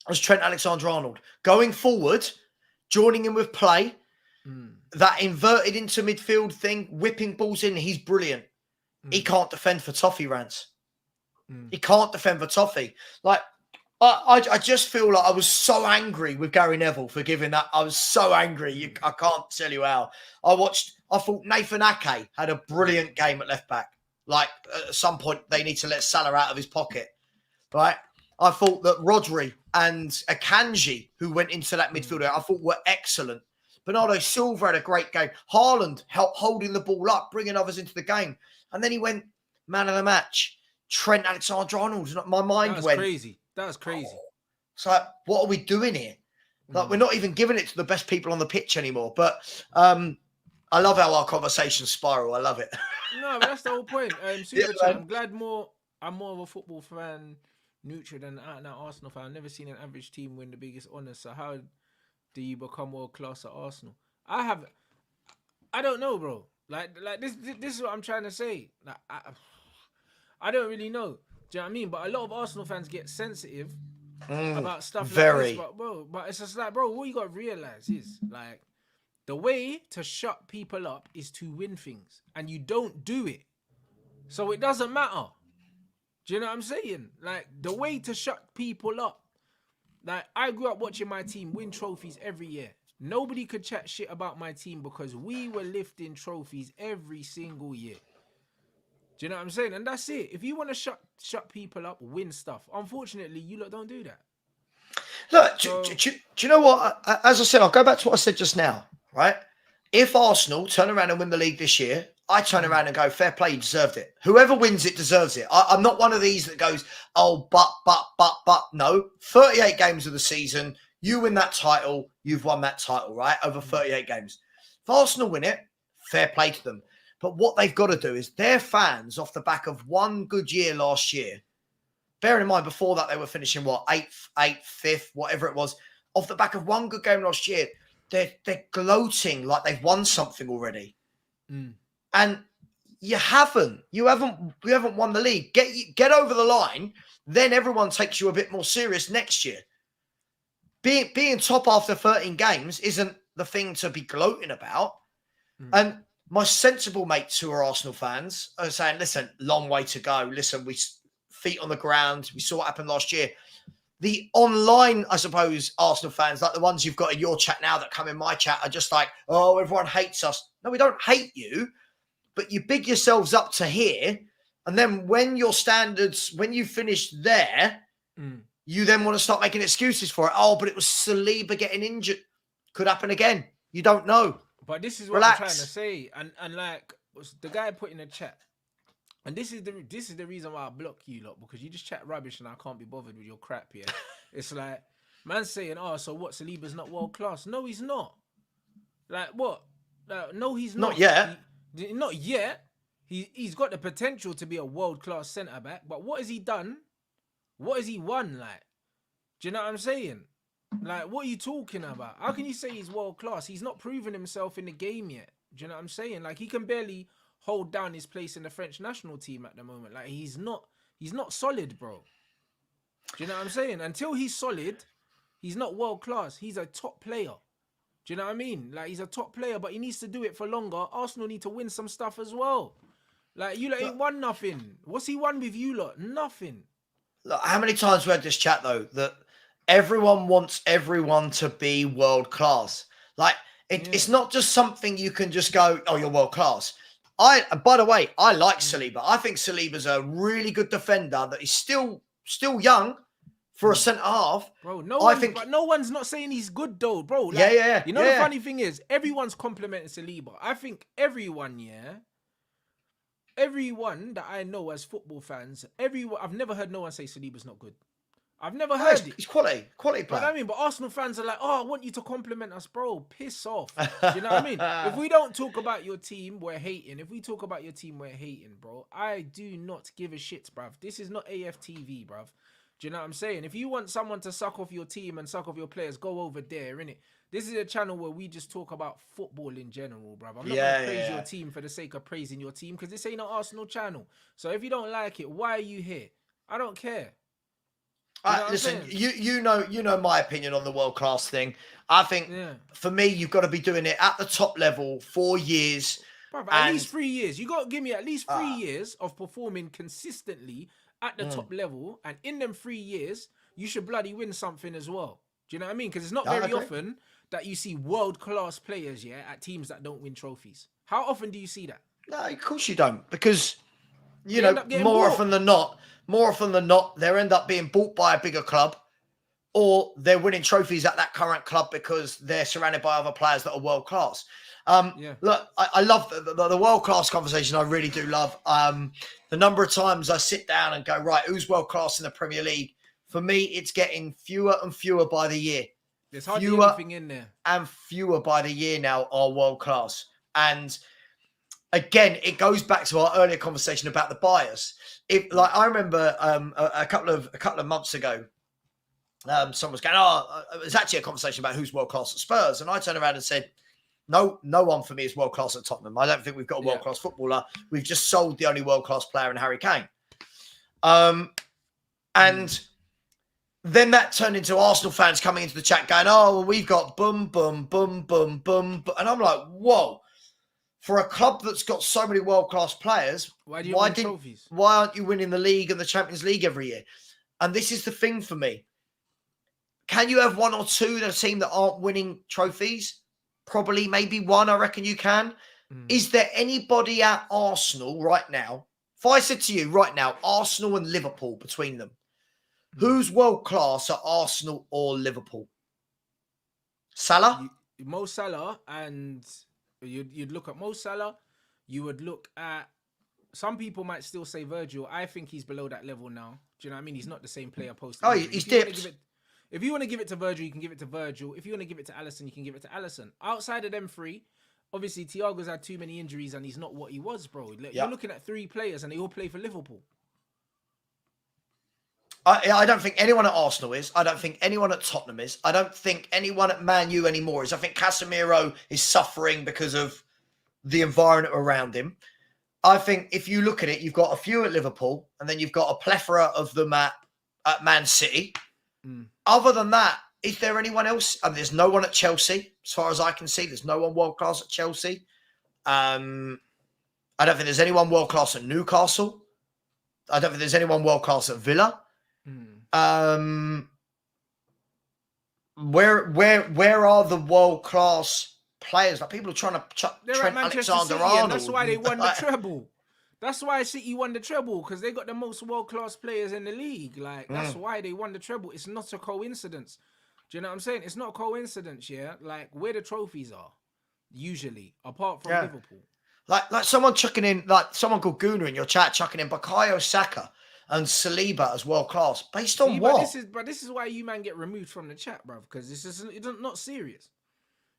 as Trent Alexander-Arnold. Going forward, joining him with play, that inverted into midfield thing, whipping balls in, he's brilliant. He can't defend for toffee, Rants. He can't defend for toffee. Like, I just feel like I was so angry with Gary Neville for giving that. I was so angry. I can't tell you how. I thought Nathan Ake had a brilliant game at left back. Like, at some point, they need to let Salah out of his pocket. Right? I thought that Rodri and Akanji, who went into that midfielder, I thought were excellent. Bernardo Silva had a great game. Haaland helped holding the ball up, bringing others into the game. And then he went man of the match. Trent Alexander-Arnold. My mind went crazy. That was crazy. Oh. It's like, what are we doing here? Like, we're not even giving it to the best people on the pitch anymore. But I love how our conversations spiral. I love it. No, but that's the whole point. Super chat. I'm glad I'm more of a football fan, neutral than an Arsenal fan. I've never seen an average team win the biggest honours. So how do you become world class at Arsenal? I don't know, bro. Like this is what I'm trying to say. Like I don't really know. Do you know what I mean? But a lot of Arsenal fans get sensitive about stuff like this. But it's just like, bro, what you got to realize is, like, the way to shut people up is to win things. And you don't do it. So it doesn't matter. Do you know what I'm saying? Like, the way to shut people up. Like, I grew up watching my team win trophies every year. Nobody could chat shit about my team because we were lifting trophies every single year. Do you know what I'm saying? And that's it. If you want to shut people up, win stuff. Unfortunately, you lot don't do that. Look, do you know what? As I said, I'll go back to what I said just now, right? If Arsenal turn around and win the league this year, I turn around and go, fair play, you deserved it. Whoever wins it deserves it. I'm not one of these that goes, oh, but. No, 38 games of the season, you win that title, you've won that title, right? Over 38 games. If Arsenal win it, fair play to them. But what they've got to do is their fans, off the back of one good year last year, bearing in mind before that they were finishing, what, 8th, 5th, whatever it was, off the back of one good game last year, they're gloating like they've won something already. And You haven't won the league. Get over the line, then everyone takes you a bit more serious next year. Being top after 13 games isn't the thing to be gloating about. And my sensible mates who are Arsenal fans are saying, listen, long way to go. Listen, feet on the ground. We saw what happened last year. The online, I suppose, Arsenal fans, like the ones you've got in your chat now that come in my chat, are just like, oh, everyone hates us. No, we don't hate you, but you big yourselves up to here. And then when your standards, when you finish there, you then want to start making excuses for it. Oh, but it was Saliba getting injured. Could happen again. You don't know. But this is what I'm trying to say. And like the guy put in the chat, and this is the reason why I block you lot, because you just chat rubbish and I can't be bothered with your crap here. It's like, man's saying, oh, so what, Saliba's not world class? No, he's not. Like, what? No, he's not. Not yet. Not yet. He's got the potential to be a world-class centre-back, but what has he done? What has he won, like? Do you know what I'm saying? Like, what are you talking about? How can you say he's world-class? He's not proven himself in the game yet. Do you know what I'm saying? Like, he can barely hold down his place in the French national team at the moment. Like, he's not solid, bro. Do you know what I'm saying? Until he's solid, he's not world-class. He's a top player. Do you know what I mean? Like, he's a top player, but he needs to do it for longer. Arsenal need to win some stuff as well. Like, you lot ain't won nothing. What's he won with you lot? Nothing. Look, how many times we had this chat, though, that everyone wants everyone to be world class. Like, it's not just something you can just go, oh, you're world class. By the way, I like Saliba. I think Saliba's a really good defender that is still young for a centre half. Bro, no one's not saying he's good though, bro. Like, yeah. You know the funny thing is, everyone's complimenting Saliba. I think everyone that I know as football fans, I've never heard no one say Saliba's not good. I've never heard it. He's quality player. But I mean, but Arsenal fans are like, oh, I want you to compliment us, bro. Piss off. Do you know what I mean? If we don't talk about your team, we're hating. If we talk about your team, we're hating, bro. I do not give a shit, bruv. This is not AFTV, bruv. Do you know what I'm saying? If you want someone to suck off your team and suck off your players, go over there, innit? This is a channel where we just talk about football in general, bruv. I'm not going to praise your team for the sake of praising your team, because this ain't an Arsenal channel. So if you don't like it, why are you here? I don't care. Listen, you know my opinion on the world class thing. I think for me, you've got to be doing it at the top level 4 years. Bruv, at least 3 years. You got to give me at least 3 years of performing consistently at the top level, and in them 3 years, you should bloody win something as well. Do you know what I mean? Because it's not very often that you see world-class players, at teams that don't win trophies. How often do you see that? No, of course you don't, because you know more often than not, they end up being bought by a bigger club, or they're winning trophies at that current club because they're surrounded by other players that are world class. Look, I love the world class conversation. I really do love the number of times I sit down and go, right, who's world class in the Premier League? For me, it's getting fewer and fewer by the year. There's hardly anything in there. And fewer by the year now are world class. And again, it goes back to our earlier conversation about the bias. I remember a couple of months ago, someone was going, it was actually a conversation about who's world class at Spurs, and I turned around and said, no one for me is world class at Tottenham. I don't think we've got a world class footballer. We've just sold the only world class player in Harry Kane. And then that turned into Arsenal fans coming into the chat going, oh, well, we've got boom, boom, boom, boom, boom. And I'm like, whoa. For a club that's got so many world-class players, why aren't you winning the league and the Champions League every year? And this is the thing for me. Can you have one or two in a team that aren't winning trophies? Probably, maybe one, I reckon you can. Is there anybody at Arsenal right now? If I said to you right now, Arsenal and Liverpool between them, who's world-class at Arsenal or Liverpool? Salah? Mo Salah, and you'd look at Mo Salah. You would look at, some people might still say Virgil. I think he's below that level now. Do you know what I mean? He's not the same player post. Oh, he's dipped. If you want to give it to Virgil, you can give it to Virgil. If you want to give it to Alisson, you can give it to Alisson. Outside of them three, obviously Thiago's had too many injuries and he's not what he was, bro. You're looking at three players and they all play for Liverpool. I don't think anyone at Arsenal is. I don't think anyone at Tottenham is. I don't think anyone at Man U anymore is. I think Casemiro is suffering because of the environment around him. I think if you look at it, you've got a few at Liverpool, and then you've got a plethora of them at Man City. Other than that, is there anyone else? I mean, there's no one at Chelsea, as far as I can see. There's no one world class at Chelsea. I don't think there's anyone world class at Newcastle. I don't think there's anyone world class at Villa. Where are the world class players? Like, people are trying to chuck Trent Alexander-Arnold. That's why they won the treble. That's why City won the treble, because they got the most world class players in the league. Like, that's why they won the treble. It's not a coincidence. Do you know what I'm saying? It's not a coincidence, yeah. Like, where the trophies are, usually, apart from Liverpool. Like someone chucking in, like someone called Guna in your chat, chucking in Bukayo Saka and Saliba as world class. Based on what? But this is why you man get removed from the chat, bruv, because it's not serious.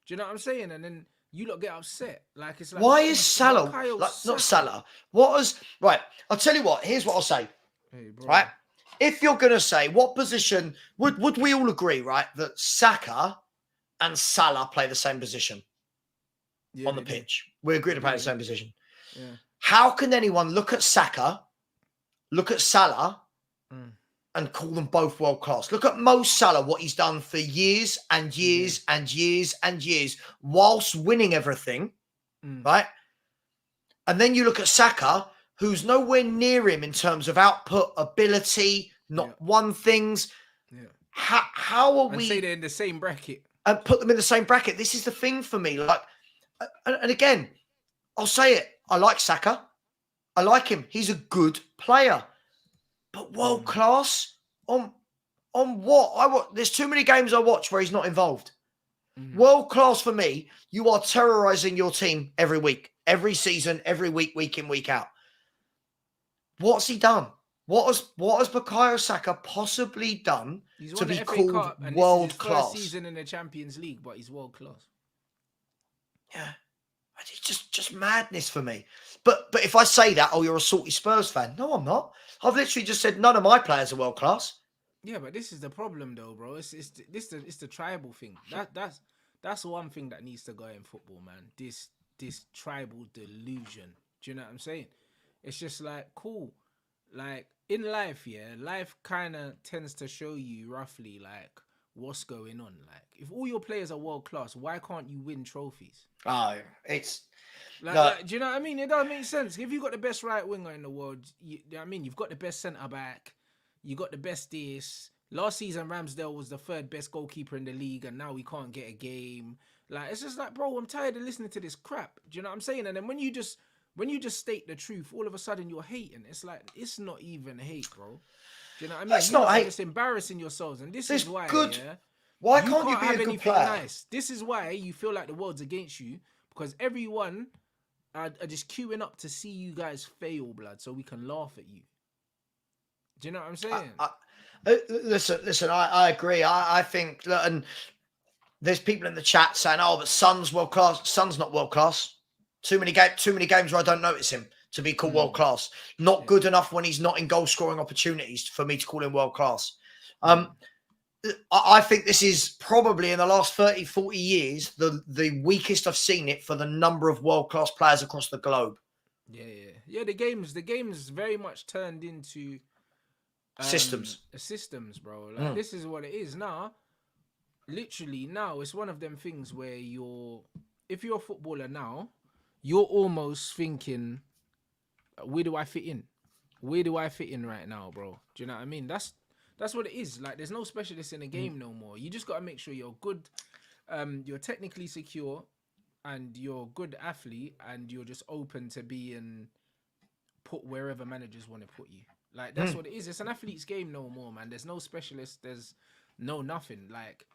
Do you know what I'm saying? And then you lot get upset. Like, it's like, why is Salah not Salah? Right? I'll tell you what. Here's what I'll say. Hey, bro. Right? If you're gonna say what position, would we all agree, right, that Saka and Salah play the same position on the pitch? We agree to play the same position. Yeah. How can anyone look at Saka, look at Salah, and call them both world class? Look at Mo Salah, what he's done for years and years and years and years, whilst winning everything, right? And then you look at Saka, who's nowhere near him in terms of output, ability, not won things. Yeah. How are we? Say they're in the same bracket. And put them in the same bracket. This is the thing for me. Like, and again, I'll say it. I like Saka. I like him. He's a good player. But world class on what? There's too many games I watch where he's not involved. World class for me, you are terrorizing your team every week, every season, every week, week in, week out. What's he done? What has Bukayo Saka possibly done to be called world class? First season in the Champions League, but he's world class. Yeah, it's just madness for me. But if I say that, you're a salty Spurs fan. No, I'm not. I've literally just said none of my players are world class. Yeah, but this is the problem, though, bro. It's the tribal thing. That's one thing that needs to go in football, man. This tribal delusion. Do you know what I'm saying? It's just like, cool. Like, in life, life kind of tends to show you roughly, like, what's going on. Like, if all your players are world class, why can't you win trophies? It's like, do you know what I mean? It doesn't make sense. If you've got the best right winger in the world, you know what I mean? You've got the best centre back, you got the best this. Last season, Ramsdale was the third best goalkeeper in the league, and now we can't get a game. Like, it's just like, bro, I'm tired of listening to this crap. Do you know what I'm saying? And then when you just state the truth, all of a sudden you're hating. It's like, it's not even hate, bro. Do you know what I mean? It's not hate. Just embarrassing yourselves, and this It's is why. good. Yeah, why can't you be a good player? Nice. This is why you feel like the world's against you, because everyone are just queuing up to see you guys fail, blood, so we can laugh at you. Do you know what I'm saying? Listen. I agree. I think, and there's people in the chat saying, but Son's world class. Son's not world class. Too many games where I don't notice him to be called world class. Not good enough when he's not in goal scoring opportunities for me to call him world class. I think this is probably in the last 30, 40 years, the weakest I've seen it for the number of world class players across the globe. Yeah. The game's very much turned into systems, bro. Like, this is what it is now. Literally now, it's one of them things where if you're a footballer now, you're almost thinking, where do I fit in? Where do I fit in right now, bro? Do you know what I mean? That's what it is. Like, there's no specialists in the game no more. You just got to make sure you're good, you're technically secure, and you're a good athlete, and you're just open to being put wherever managers want to put you. Like, that's what it is. It's an athlete's game no more, man. There's no specialist. There's no nothing. Like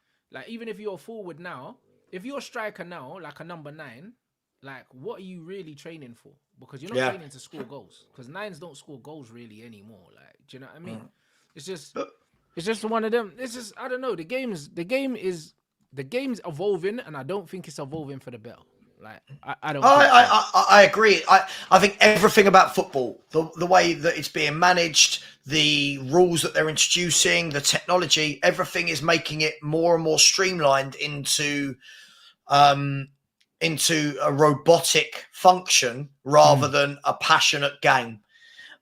even if you're a forward now, if you're a striker now, like a number 9, like, what are you really training for? Because you're not training to score goals. Because 9s don't score goals really anymore. Like, do you know what I mean? It's just one of them. It's just, I don't know. The game's evolving, and I don't think it's evolving for the better. Like, I don't. I agree. I think everything about football, the way that it's being managed, the rules that they're introducing, the technology, everything is making it more and more streamlined into into a robotic function rather than a passionate game.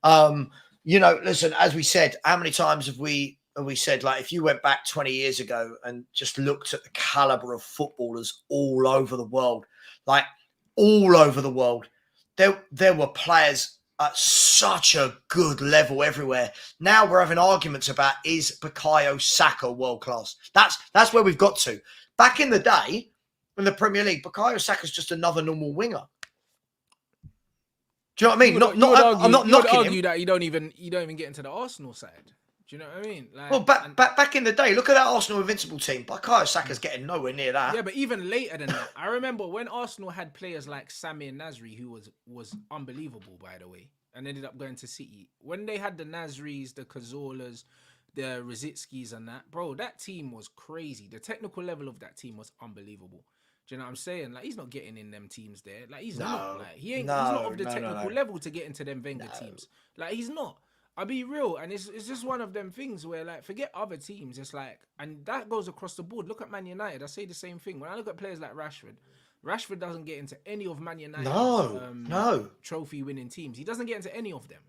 Listen, as we said, how many times have we said, like, if you went back 20 years ago and just looked at the caliber of footballers all over the world, like all over the world, there were players at such a good level everywhere. Now we're having arguments about, is Bukayo Saka world class? That's where we've got to. Back in the day, in the Premier League, Bukayo Saka's just another normal winger. Do you know what I mean? I'm not knocking argue him. that you don't even get into the Arsenal side. Do you know what I mean? Like, well, back in the day, look at that Arsenal Invincible team. Bukayo Saka's getting nowhere near that. Yeah, but even later than that, I remember when Arsenal had players like Samir Nasri, who was unbelievable, by the way, and ended up going to City. When they had the Nasris, the Cazolas, the Rositskis and that, bro, that team was crazy. The technical level of that team was unbelievable. Do you know what I'm saying? Like, he's not getting in them teams there. Like, he's not. Like, he's not of the technical level to get into them Wenger teams. Like, he's not. I'll be real, and it's just one of them things where, like, forget other teams. It's like, and that goes across the board. Look at Man United. I say the same thing. When I look at players like Rashford doesn't get into any of Man United's trophy-winning teams. He doesn't get into any of them.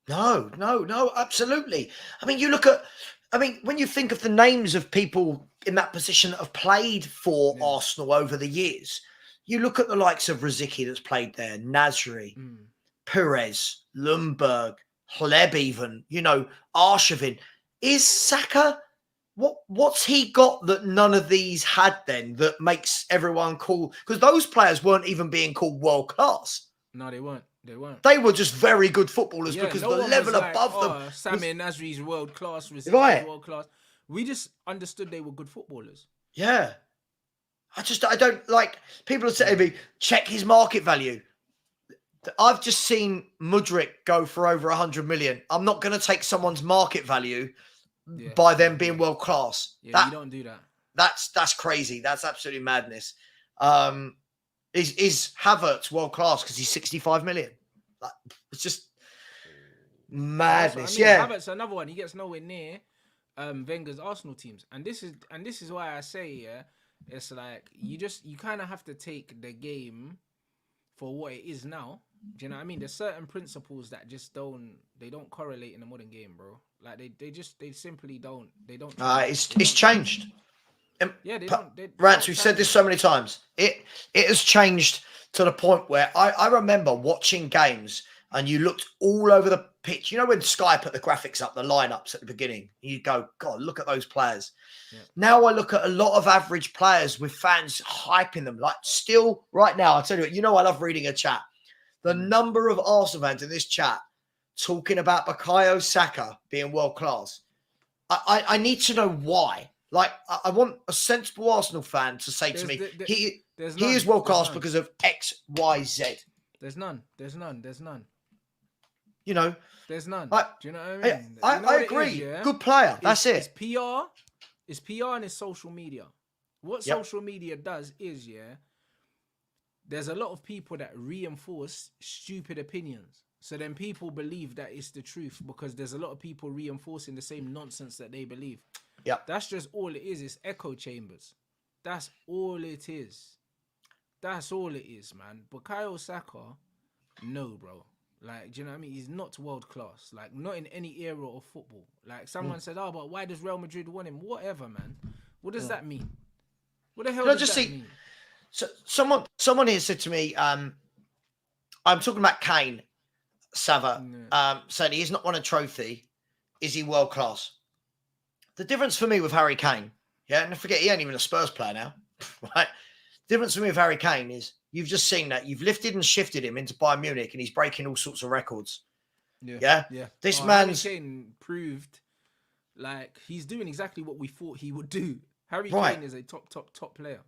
No, absolutely. I mean, when you think of the names of people in that position that have played for Arsenal over the years, you look at the likes of Rosicky that's played there, Nasri, Perez, Lundberg, Hleb even, Arshavin. Is Saka, what's he got that none of these had then that makes everyone call? Because those players weren't even being called world class. No, they weren't. They were just very good footballers because the level above them. Samir Nasri's world class, right? World class. We just understood they were good footballers. Yeah, I don't like people are saying to me, check his market value. I've just seen Mudryk go for over 100 million. I'm not going to take someone's market value by them being world class. Yeah, you don't do that. That's crazy. That's absolutely madness. Is Havertz world class because he's 65 million? Like, it's just madness. Havertz another one. He gets nowhere near Wenger's Arsenal teams, and this is why I say it's like you kind of have to take the game for what it is now. Do you know what I mean? There's certain principles that just don't correlate in the modern game, bro. Like they simply don't. They don't. It's changed. Yeah, Rants, we've said this so many times. It has changed to the point where I remember watching games and you looked all over the pitch. You know when Sky put the graphics up, the lineups at the beginning, you go, God, look at those players. Yeah. Now I look at a lot of average players with fans hyping them. Like still right now, I'll tell you what, I love reading a chat. The number of Arsenal fans in this chat talking about Bukayo Saka being world class. I need to know why. Like, I want a sensible Arsenal fan to say to me, he is world class because of X, Y, Z. There's none. There's none. There's none. Do you know what I mean? I agree. Good player. That's it. It's PR. It's PR and it's social media. What social media does is, there's a lot of people that reinforce stupid opinions. So then people believe that it's the truth because there's a lot of people reinforcing the same nonsense that they believe. Yeah, that's just all it is. It's echo chambers. That's all it is. That's all it is, man. Bukayo Saka, no, bro. Like, do you know what I mean? He's not world class. Like, not in any era of football. Like, someone said, but why does Real Madrid want him? Whatever, man. What does that mean? What the hell does that mean? So someone here said to me, I'm talking about Kane, Sava, saying he has not won a trophy. Is he world class? The difference for me with Harry Kane, and forget he ain't even a Spurs player now, right? The difference for me with Harry Kane is you've just seen that you've lifted and shifted him into Bayern Munich and he's breaking all sorts of records. Yeah. This man's Harry Kane proved like he's doing exactly what we thought he would do. Harry Kane is a top player.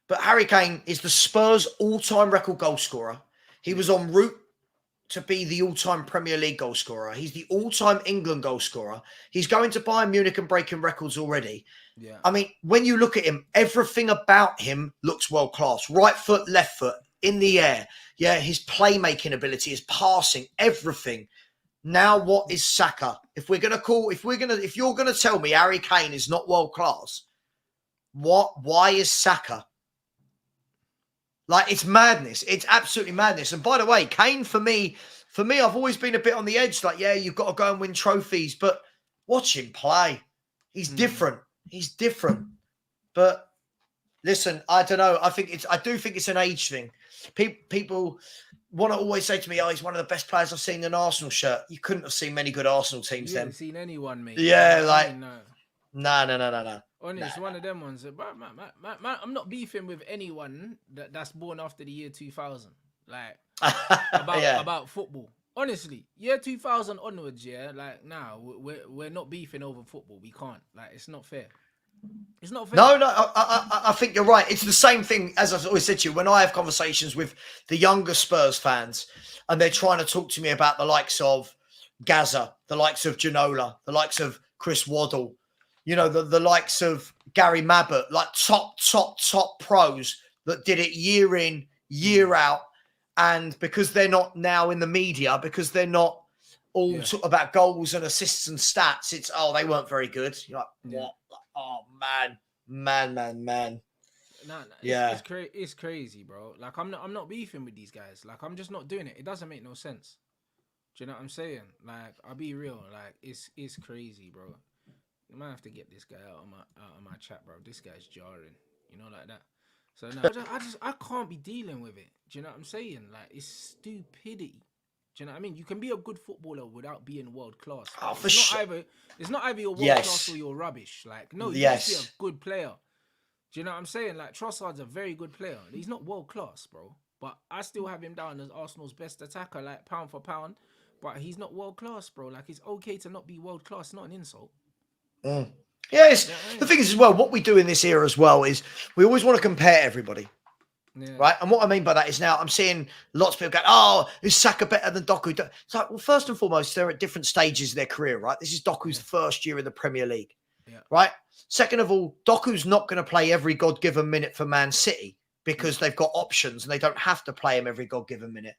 But Harry Kane is the Spurs all-time record goal scorer. He was en route to be the all-time Premier League goal scorer. He's the all-time England goal scorer. He's going to Bayern Munich and breaking records already. Yeah. I mean, when you look at him, everything about him looks world-class. Right foot, left foot, in the air. Yeah, his playmaking ability, his passing, everything. Now what is Saka? If you're going to tell me Harry Kane is not world-class, why is Saka? Like, it's madness. It's absolutely madness. And by the way, Kane, for me, I've always been a bit on the edge. Like, yeah, you've got to go and win trophies, but watch him play. He's different. He's different. But listen, I don't know. I do think it's an age thing. People want to always say to me, "Oh, he's one of the best players I've seen in an Arsenal shirt." You couldn't have seen many good Arsenal teams then. You haven't seen anyone, mate. Yeah, like no. Honest, one of them ones. I'm not beefing with anyone that's born after the year 2000. Like about football. Honestly, year 2000 onwards, yeah. Like now, we're not beefing over football. We can't. Like, it's not fair. It's not fair. No, I think you're right. It's the same thing as I've always said to you when I have conversations with the younger Spurs fans and they're trying to talk to me about the likes of Gaza, the likes of Ginola, the likes of Chris Waddle, you know, the likes of Gary Mabbott, like top pros that did it year in, year out. And because they're not now in the media, because they're not all talk about goals and assists and stats, it's, oh, they weren't very good. You're like, what? Oh, man. No, it's crazy, bro. Like, I'm not beefing with these guys. Like, I'm just not doing it. It doesn't make no sense. Do you know what I'm saying? Like, I'll be real. Like, it's crazy, bro. You might have to get this guy out of my chat, bro. This guy's jarring, you know, like that. So no, I can't be dealing with it. Do you know what I'm saying? Like, it's stupidity. Do you know what I mean? You can be a good footballer without being world class. Oh, for sure. It's not either you're world class or you're rubbish. Like, no, you must be a good player. Do you know what I'm saying? Like, Trossard's a very good player. He's not world class, bro. But I still have him down as Arsenal's best attacker, like pound for pound. But he's not world class, bro. Like, it's okay to not be world class, not an insult. Yes. The thing is, as well, what we do in this era as well is we always want to compare everybody. Yeah. Right. And what I mean by that is now I'm seeing lots of people go, oh, is Saka better than Doku? It's like, well, first and foremost, they're at different stages of their career, right? This is Doku's first year in the Premier League. Yeah. Right. Second of all, Doku's not going to play every God-given minute for Man City because they've got options and they don't have to play him every God-given minute.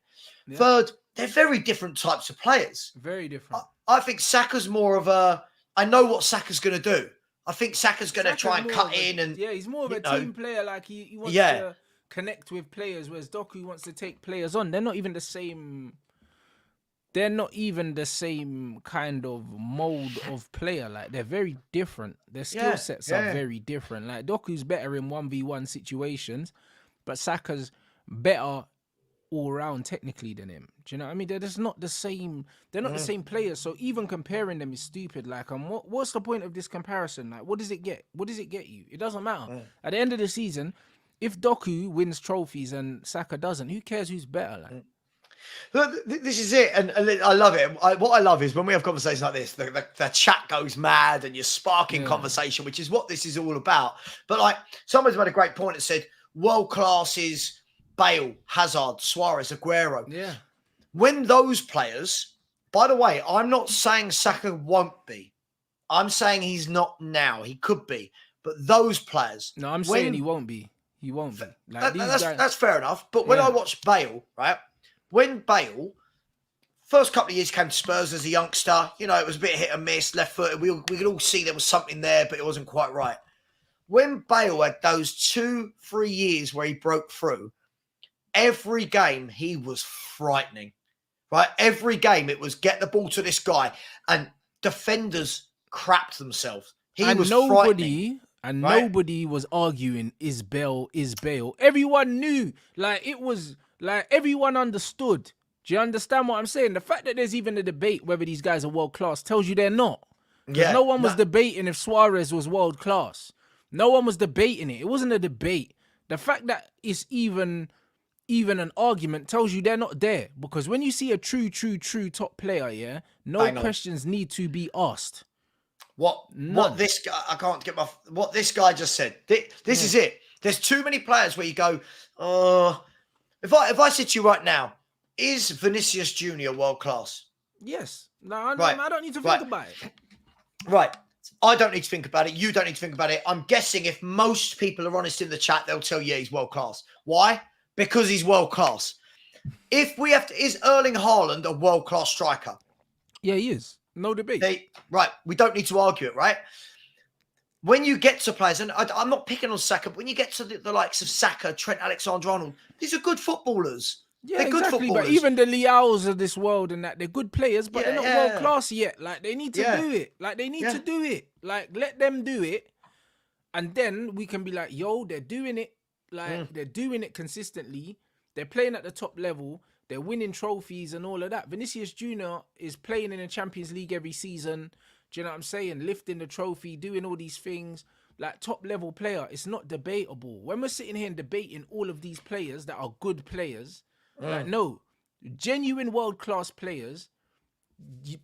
Yeah. Third, they're very different types of players. Very different. I think Saka's more of a, I know what Saka's going to do. I think Saka's going to try and cut in and... Yeah, he's more of a team player. Like, he wants to connect with players, whereas Doku wants to take players on. They're not even the same kind of mold of player. Like, they're very different. Their skill sets are very different. Like, Doku's better in 1v1 situations, but Saka's better all round technically than him. Do you know what I mean? They're just not the same. They're not the same players. So even comparing them is stupid. Like, what's the point of this comparison? Like, what does it get? What does it get you? It doesn't matter. At the end of the season, if Doku wins trophies and Saka doesn't, who cares who's better? Like, this is it, and I love it. What I love is when we have conversations like this, the chat goes mad and you're sparking conversation, which is what this is all about. But like, someone's made a great point and said, world class is Bale, Hazard, Suarez, Aguero. Yeah. When those players, by the way, I'm not saying Saka won't be. I'm saying he's not now. He could be. But those players. No, I'm saying he won't be. He won't be. Like, that's fair enough. But when I watch Bale, right? When Bale, first couple of years came to Spurs as a youngster, you know, it was a bit hit and miss, left footed. We could all see there was something there, but it wasn't quite right. When Bale had those 2-3 years where he broke through, every game he was frightening, right? Every game it was get the ball to this guy, and defenders crapped themselves. He was frightening. And nobody was arguing, is Bale. Everyone knew. Like, it was like everyone understood. Do you understand what I'm saying? The fact that there's even a debate whether these guys are world class tells you they're not. Because no one was debating if Suarez was world class. No one was debating it. It wasn't a debate. The fact that it's even an argument tells you they're not there. Because when you see a true top player, no questions need to be asked. What this guy, I can't get what this guy just said. This is it. There's too many players where you go, if I said to you right now, is Vinicius Junior world class? Yes. No, I don't need to think about it. Right. I don't need to think about it. You don't need to think about it. I'm guessing if most people are honest in the chat, they'll tell you he's world class. Why? Because he's world class. If we have to, is Erling Haaland a world class striker? Yeah, he is. No debate. Right. We don't need to argue it, right? when you get to players, and I'm not picking on Saka, but when you get to the likes of Saka, Trent Alexander-Arnold, these are good footballers. Yeah, They're good exactly. But footballers. even the Leaos of this world and that, they're good players, but they're not world Yeah. class yet. Like, they need to Yeah. do it. Like, they need Yeah. to do it. Like, let them do it. And then we can be like, yo, they're doing it. Like, they're doing it consistently. They're playing at the top level. They're winning trophies and all of that. Vinicius Jr. is playing in the Champions League every season. Do you know what I'm saying? Lifting the trophy, doing all these things. Like, top level player. It's not debatable. When we're sitting here and debating all of these players that are good players, like, no, genuine world class players,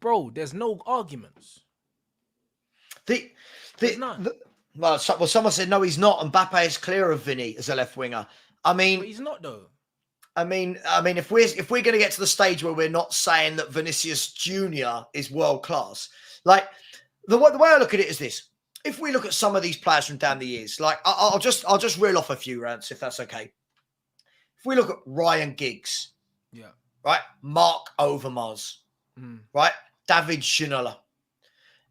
bro, there's no arguments. Well, someone said no, he's not. Mbappe is clear of Vinny as a left winger. I mean, But he's not though. I mean, if we're going to get to the stage where we're not saying that Vinicius Junior is world class, like the way I look at it is this: if we look at some of these players from down the years, like I'll just reel off a few Rants if that's okay. If we look at Ryan Giggs, Yeah. right, Mark Overmars, right, David Ginola,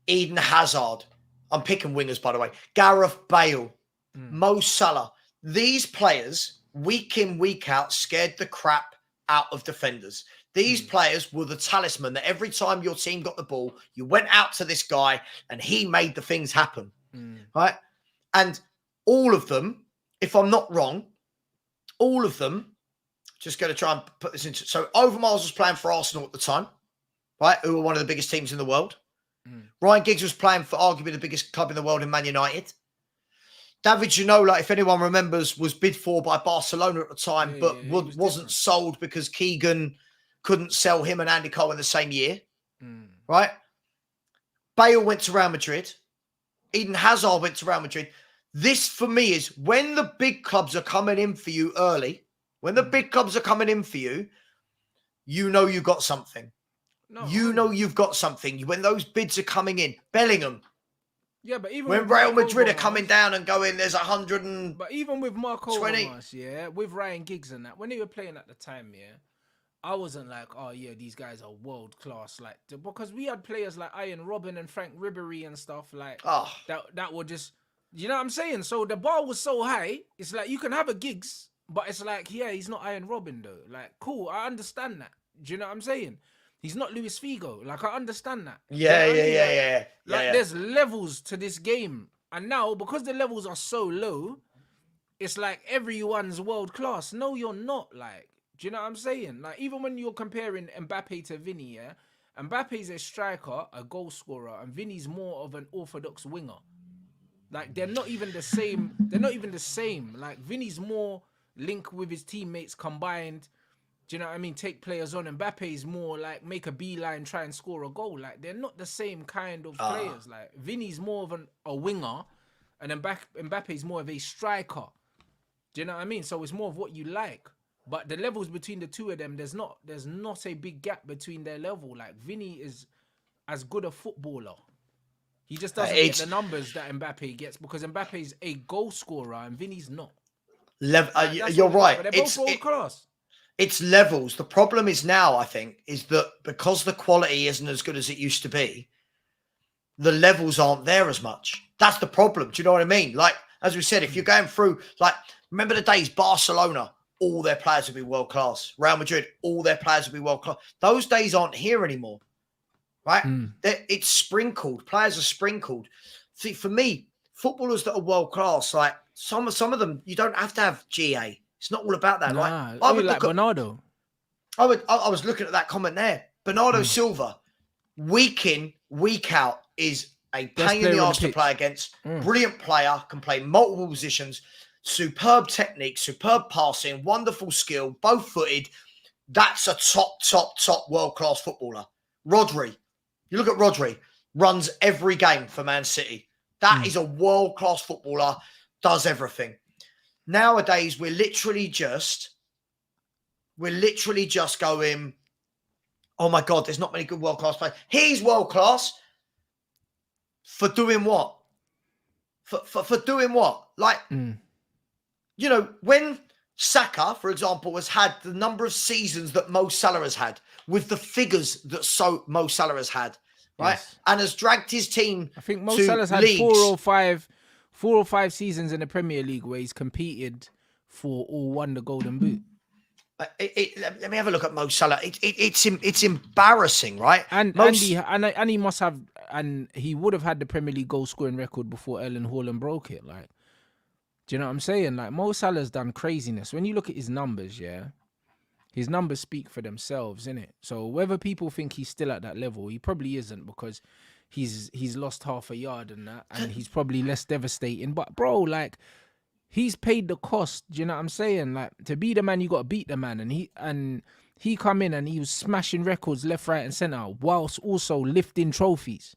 Eden Hazard. I'm picking wingers, by the way. Gareth Bale, Mo Salah. These players, week in, week out, scared the crap out of defenders. These players were the talisman that every time your team got the ball, you went out to this guy and he made the things happen. Right? And all of them, if I'm not wrong, all of them, just going to try and put this into... So Overmars was playing for Arsenal at the time, right? Who were one of the biggest teams in the world. Ryan Giggs was playing for arguably the biggest club in the world in Man United. David Ginola, if anyone remembers, was bid for by Barcelona at the time, but wasn't sold because Keegan couldn't sell him and Andy Cole in the same year. Right? Bale went to Real Madrid. Eden Hazard went to Real Madrid. This, for me, is when the big clubs are coming in for you early, when the big clubs are coming in for you, you know you got something. No, you know you've got something. When those bids are coming in, Bellingham. Yeah, but even when Real Madrid are coming down and going, there's 100 and... But even with Mark Overmars, yeah, with Ryan Giggs and that, when they were playing at the time, yeah, I wasn't like, oh yeah, these guys are world class, like, because we had players like Ian Robben and Frank Ribery and stuff like that were just, you know what I'm saying? So the bar was so high. It's like you can have a Giggs, but it's like, yeah, he's not Ian Robben though. Like, cool, I understand that. Do you know what I'm saying? He's not Luis Figo. Like, I understand that. Yeah. There's levels to this game. And now, because the levels are so low, it's like everyone's world class. No, you're not. Like, do you know what I'm saying? Like, even when you're comparing Mbappe to Vinny, yeah? Mbappe's a striker, a goal scorer, and Vinny's more of an orthodox winger. Like, they're not even the same. Like, Vinny's more linked with his teammates combined. Do you know what I mean? Take players on. Mbappe's more like make a beeline, try and score a goal. Like, they're not the same kind of players. Like, Vinny's more of a winger, and Mbappe's more of a striker. Do you know what I mean? So it's more of what you like. But the levels between the two of them, there's not a big gap between their level. Like, Vinny is as good a footballer. He just doesn't get the numbers that Mbappe gets because Mbappe's a goal scorer and Vinny's not. You're right. But they're both world class. It's levels. The problem is now, I think, is that because the quality isn't as good as it used to be, the levels aren't there as much. That's the problem. Do you know what I mean? Like, as we said, if you're going through, like, remember the days Barcelona, all their players would be world class. Real Madrid, all their players would be world class. Those days aren't here anymore, right? It's sprinkled. Players are sprinkled. See, for me, footballers that are world class, like some of them, you don't have to have GA. It's not all about that. Nah, I would like Bernardo. I was looking at that comment there. Bernardo Silva, week in, week out, is a pain in the arse to play against. Brilliant player, can play multiple positions, superb technique, superb passing, wonderful skill, both footed. That's a top world-class footballer. Rodri, you look at Rodri, runs every game for Man City. That is a world-class footballer, does everything. Nowadays, we're literally just going, oh my God, there's not many good world-class players. He's world-class for doing what? For doing what? Like, you know, when Saka, for example, has had the number of seasons that Mo Salah has had, with the figures that Mo Salah has had, right? Yes. And has dragged his team. I think Mo Salah's had 4 or 5 4 or 5 seasons in the Premier League where he's competed for or won the Golden Boot. Let me have a look at Mo Salah. It's embarrassing, right? And he must have, and he would have had the Premier League goal scoring record before Erling Haaland broke it. Like, do you know what I'm saying? Like, Mo Salah's done craziness. When you look at his numbers, yeah, his numbers speak for themselves, innit? So whether people think he's still at that level, he probably isn't, because he's lost half a yard and that, and he's probably less devastating. But bro, like, he's paid the cost. Do you know what I'm saying? Like, to be the man, you got to beat the man. And he come in and he was smashing records left, right, and centre, whilst also lifting trophies.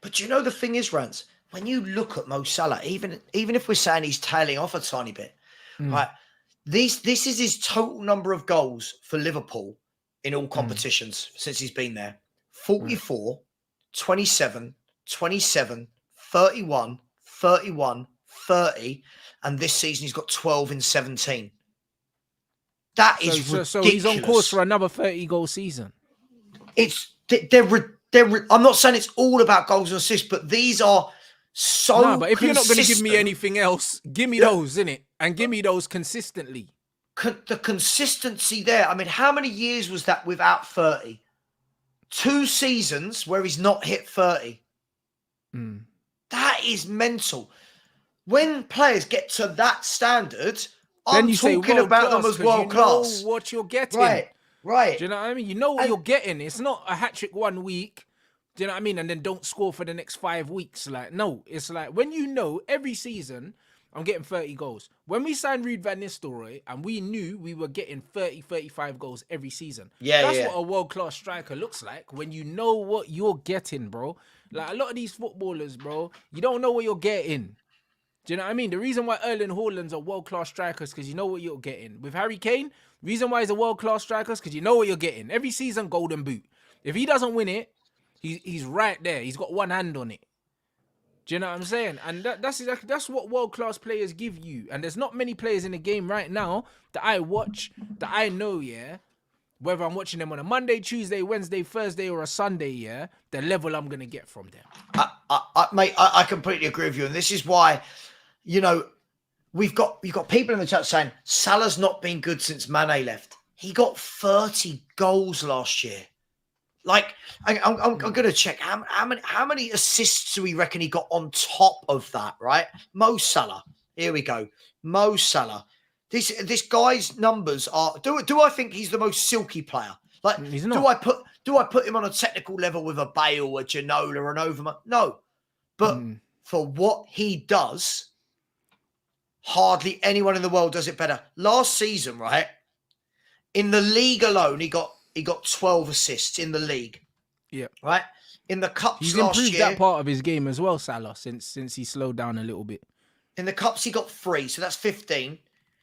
But you know, the thing is, Rants, when you look at Mo Salah, even if we're saying he's tailing off a tiny bit, right? This is his total number of goals for Liverpool in all competitions since he's been there. 44, 27, 27, 31, 31, 30, and this season he's got 12 in 17. That is ridiculous. So he's on course for another 30-goal season. I'm not saying it's all about goals and assists, but these are so No, but if you're not going to give me consistent. anything else, give me those, innit? And give me those consistently. The consistency there. I mean, how many years was that without 30? 2 seasons where he's not hit 30. That is mental. When players get to that standard, I'm talking about them as world class. You know what you're getting. Right. Do you know what I mean? You know what you're getting. It's not a hat-trick 1 week. Do you know what I mean? And then don't score for the next 5 weeks. Like, no. It's like, when you know every season I'm getting 30 goals. When we signed Ruud van Nistelrooy and we knew we were getting 30, 35 goals every season. That's what a world-class striker looks like, when you know what you're getting, bro. Like, a lot of these footballers, bro, you don't know what you're getting. Do you know what I mean? The reason why Erling Haaland's a world-class striker is because you know what you're getting. With Harry Kane, the reason why he's a world-class striker is because you know what you're getting. Every season, Golden Boot. If he doesn't win it, he's right there. He's got one hand on it. Do you know what I'm saying? And that's what world-class players give you. And there's not many players in the game right now that I watch, that I know, yeah, whether I'm watching them on a Monday, Tuesday, Wednesday, Thursday, or a Sunday, yeah, the level I'm going to get from them. Mate, I completely agree with you. And this is why, you know, you've got people in the chat saying Salah's not been good since Mane left. He got 30 goals last year. Like, I'm going to check how many assists do we reckon he got on top of that, right? Mo Salah. Here we go. Mo Salah. This guy's numbers are. Do I think he's the most silky player? Like, he's not. Do I put him on a technical level with a Bale, a Ginola, an Overmars? No, but for what he does, hardly anyone in the world does it better. Last season, right, in the league alone, he got 12 assists in the league. Yeah. Right? In the cups he's last improved year, that part of his game as well, Salah, since he slowed down a little bit. In the cups, he got 3, so that's 15.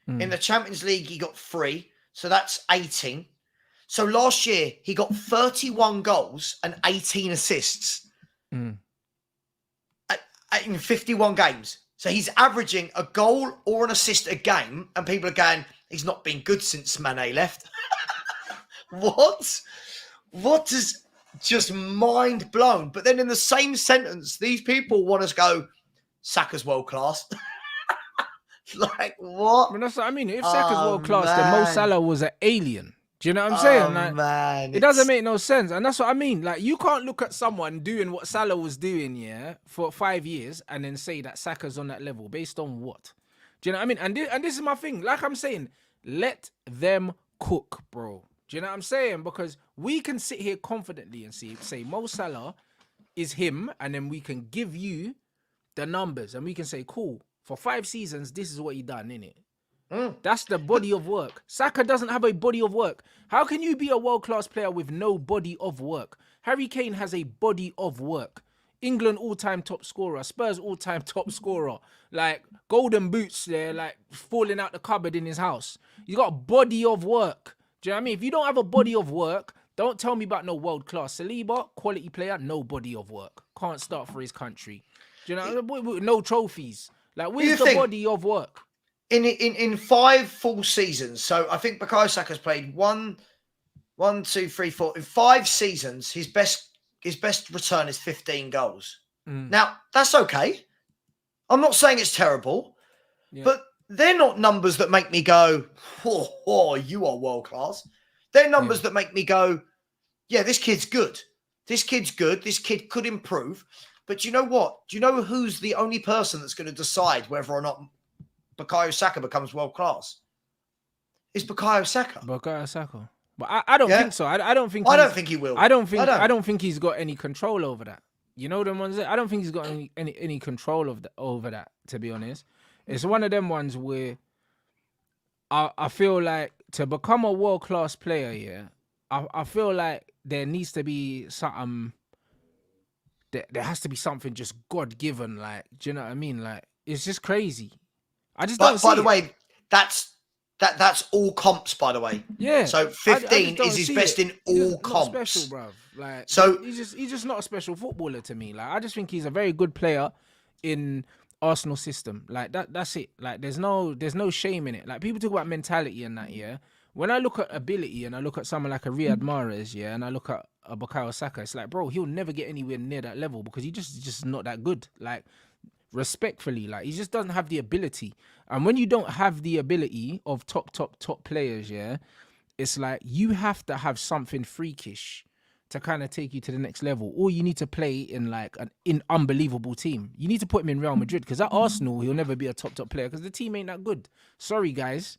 In the Champions League, he got 3, so that's 18. So last year, he got 31 goals and 18 assists in 51 games. So he's averaging a goal or an assist a game, and people are going, he's not been good since Mane left. What? What is just mind blown? But then in the same sentence, these people want us to go, Saka's world class. Like, what? I mean, that's what I mean. If Saka's world class, then Mo Salah was an alien. Do you know what I'm saying? Like, Man, it doesn't make no sense. And that's what I mean. Like, you can't look at someone doing what Salah was doing, yeah, for 5 years and then say that Saka's on that level based on what? Do you know what I mean? And this is my thing. Like I'm saying, let them cook, bro. Do you know what I'm saying? Because we can sit here confidently and say Mo Salah is him, and then we can give you the numbers and we can say, cool, for 5 seasons, this is what he done, innit? That's the body of work. Saka doesn't have a body of work. How can you be a world-class player with no body of work? Harry Kane has a body of work. England all-time top scorer. Spurs all-time top scorer. Like, golden boots there, like, falling out the cupboard in his house. He's got a body of work. Do you know what I mean? If you don't have a body of work, don't tell me about no world-class. Saliba, quality player, no body of work. Can't start for his country. Do you know? No trophies. Like, where's the body of work? In 5 full seasons, so I think Bukayo Saka's played 1, 2, 3, 4. In 5 seasons, his best return is 15 goals. Now, that's okay. I'm not saying it's terrible, Yeah. but they're not numbers that make me go, oh, you are world class. They're numbers that make me go, yeah, this kid's good. This kid's good. This kid could improve. But do you know what? Do you know who's the only person that's going to decide whether or not Bukayo Saka becomes world class? It's Bukayo Saka. Bukayo Saka. But I don't think so. I don't think I don't think he will. I don't think he's got any control over that. You know them ones. I don't think he's got any control over that. To be honest, it's one of them ones where I feel like to become a world class player, yeah, I feel like there needs to be something. There has to be something just God given. Like, do you know what I mean? Like, it's just crazy. I just don't see. By the way, that's all comps. By the way, yeah. So 15 is his best in all comps. Not special, bruv. Like, so he's just not a special footballer to me. Like, I just think he's a very good player in Arsenal system. Like that's it. Like, there's no shame in it. Like, people talk about mentality and that. Yeah. When I look at ability and I look at someone like a Riyad Mahrez, yeah, and I look at a Bukayo Saka, it's like, bro, he'll never get anywhere near that level because he's just not that good. Like, respectfully, like, he just doesn't have the ability. And when you don't have the ability of top players, yeah, it's like you have to have something freakish to kind of take you to the next level, or you need to play in like an unbelievable team. You need to put him in Real Madrid because at Arsenal he'll never be a top player because the team ain't that good. Sorry, guys.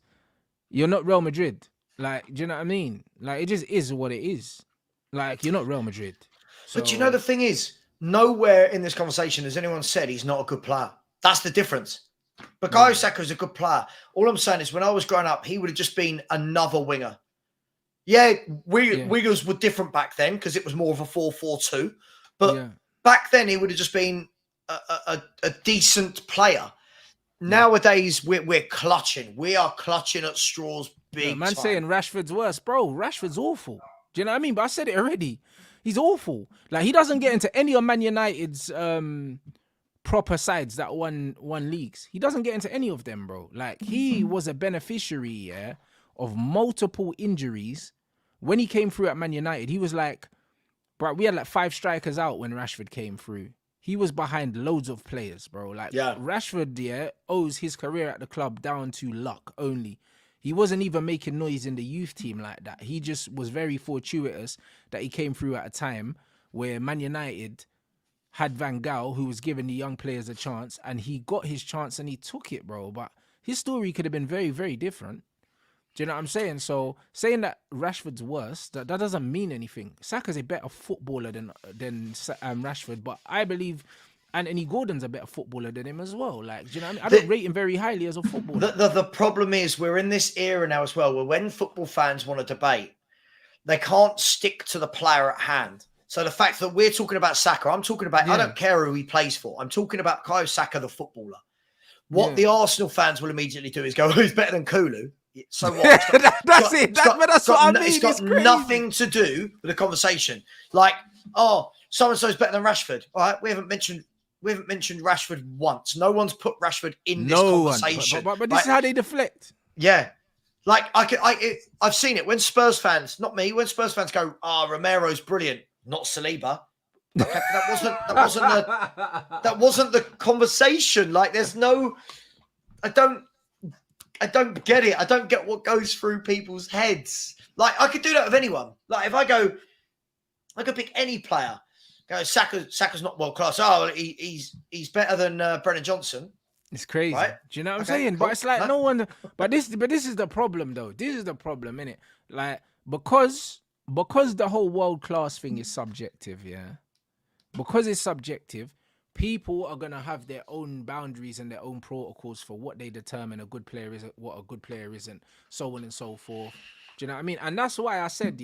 You're not Real Madrid. Like, do you know what I mean? Like, it just is what it is. Like, you're not Real Madrid. So... But you know, the thing is, nowhere in this conversation has anyone said he's not a good player. That's the difference. Bukayo Saka is a good player. All I'm saying is when I was growing up, he would have just been another winger. Yeah, wingers were different back then because it was more of a 4-4-2. But back then, he would have just been a decent player. Nowadays, we're clutching. We are clutching at straws big time. Saying Rashford's worse. Bro, Rashford's awful. Do you know what I mean? But I said it already. He's awful. Like, he doesn't get into any of Man United's proper sides that won leagues. He doesn't get into any of them, bro. Like, he was a beneficiary, of multiple injuries. When he came through at Man United, he was like, bro, we had like 5 strikers out when Rashford came through. He was behind loads of players, bro. Like, Rashford, owes his career at the club down to luck only. He wasn't even making noise in the youth team like that. He just was very fortuitous that he came through at a time where Man United had Van Gaal, who was giving the young players a chance, and he got his chance and he took it, bro. But his story could have been very, very different. Do you know what I'm saying? So saying that Rashford's worse, that doesn't mean anything. Saka's a better footballer than Rashford, but I believe Anthony Gordon's a better footballer than him as well. Like, do you know what I mean? I don't rate him very highly as a footballer. The problem is we're in this era now as well, where when football fans want to debate, they can't stick to the player at hand. So the fact that we're talking about Saka, I'm talking about, I don't care who he plays for. I'm talking about Bukayo Saka, the footballer. What the Arsenal fans will immediately do is go, who's better than Kulu? So what? That's what I mean. It's got nothing to do with the conversation. Like, oh, so-and-so's better than Rashford. All right, we haven't mentioned Rashford once. No one's put Rashford in this conversation. But this is how they deflect. Yeah. Like, I've seen it when Spurs fans, not me, when Spurs fans go, Romero's brilliant, not Saliba. Okay, that wasn't the conversation. Like, there's no, I don't get it. I don't get what goes through people's heads. Like, I could do that with anyone. Like, if I could pick any player. Go, Saka's not world class. Oh, he's better than Brennan Johnson. It's crazy. Right? Do you know what I'm saying? Cool. But it's like no one. But this is the problem, though. This is the problem, innit? Like, because the whole world class thing is subjective, yeah. Because it's subjective, people are gonna have their own boundaries and their own protocols for what they determine a good player is, what a good player isn't, so on and so forth. Do you know what I mean? And that's why I said,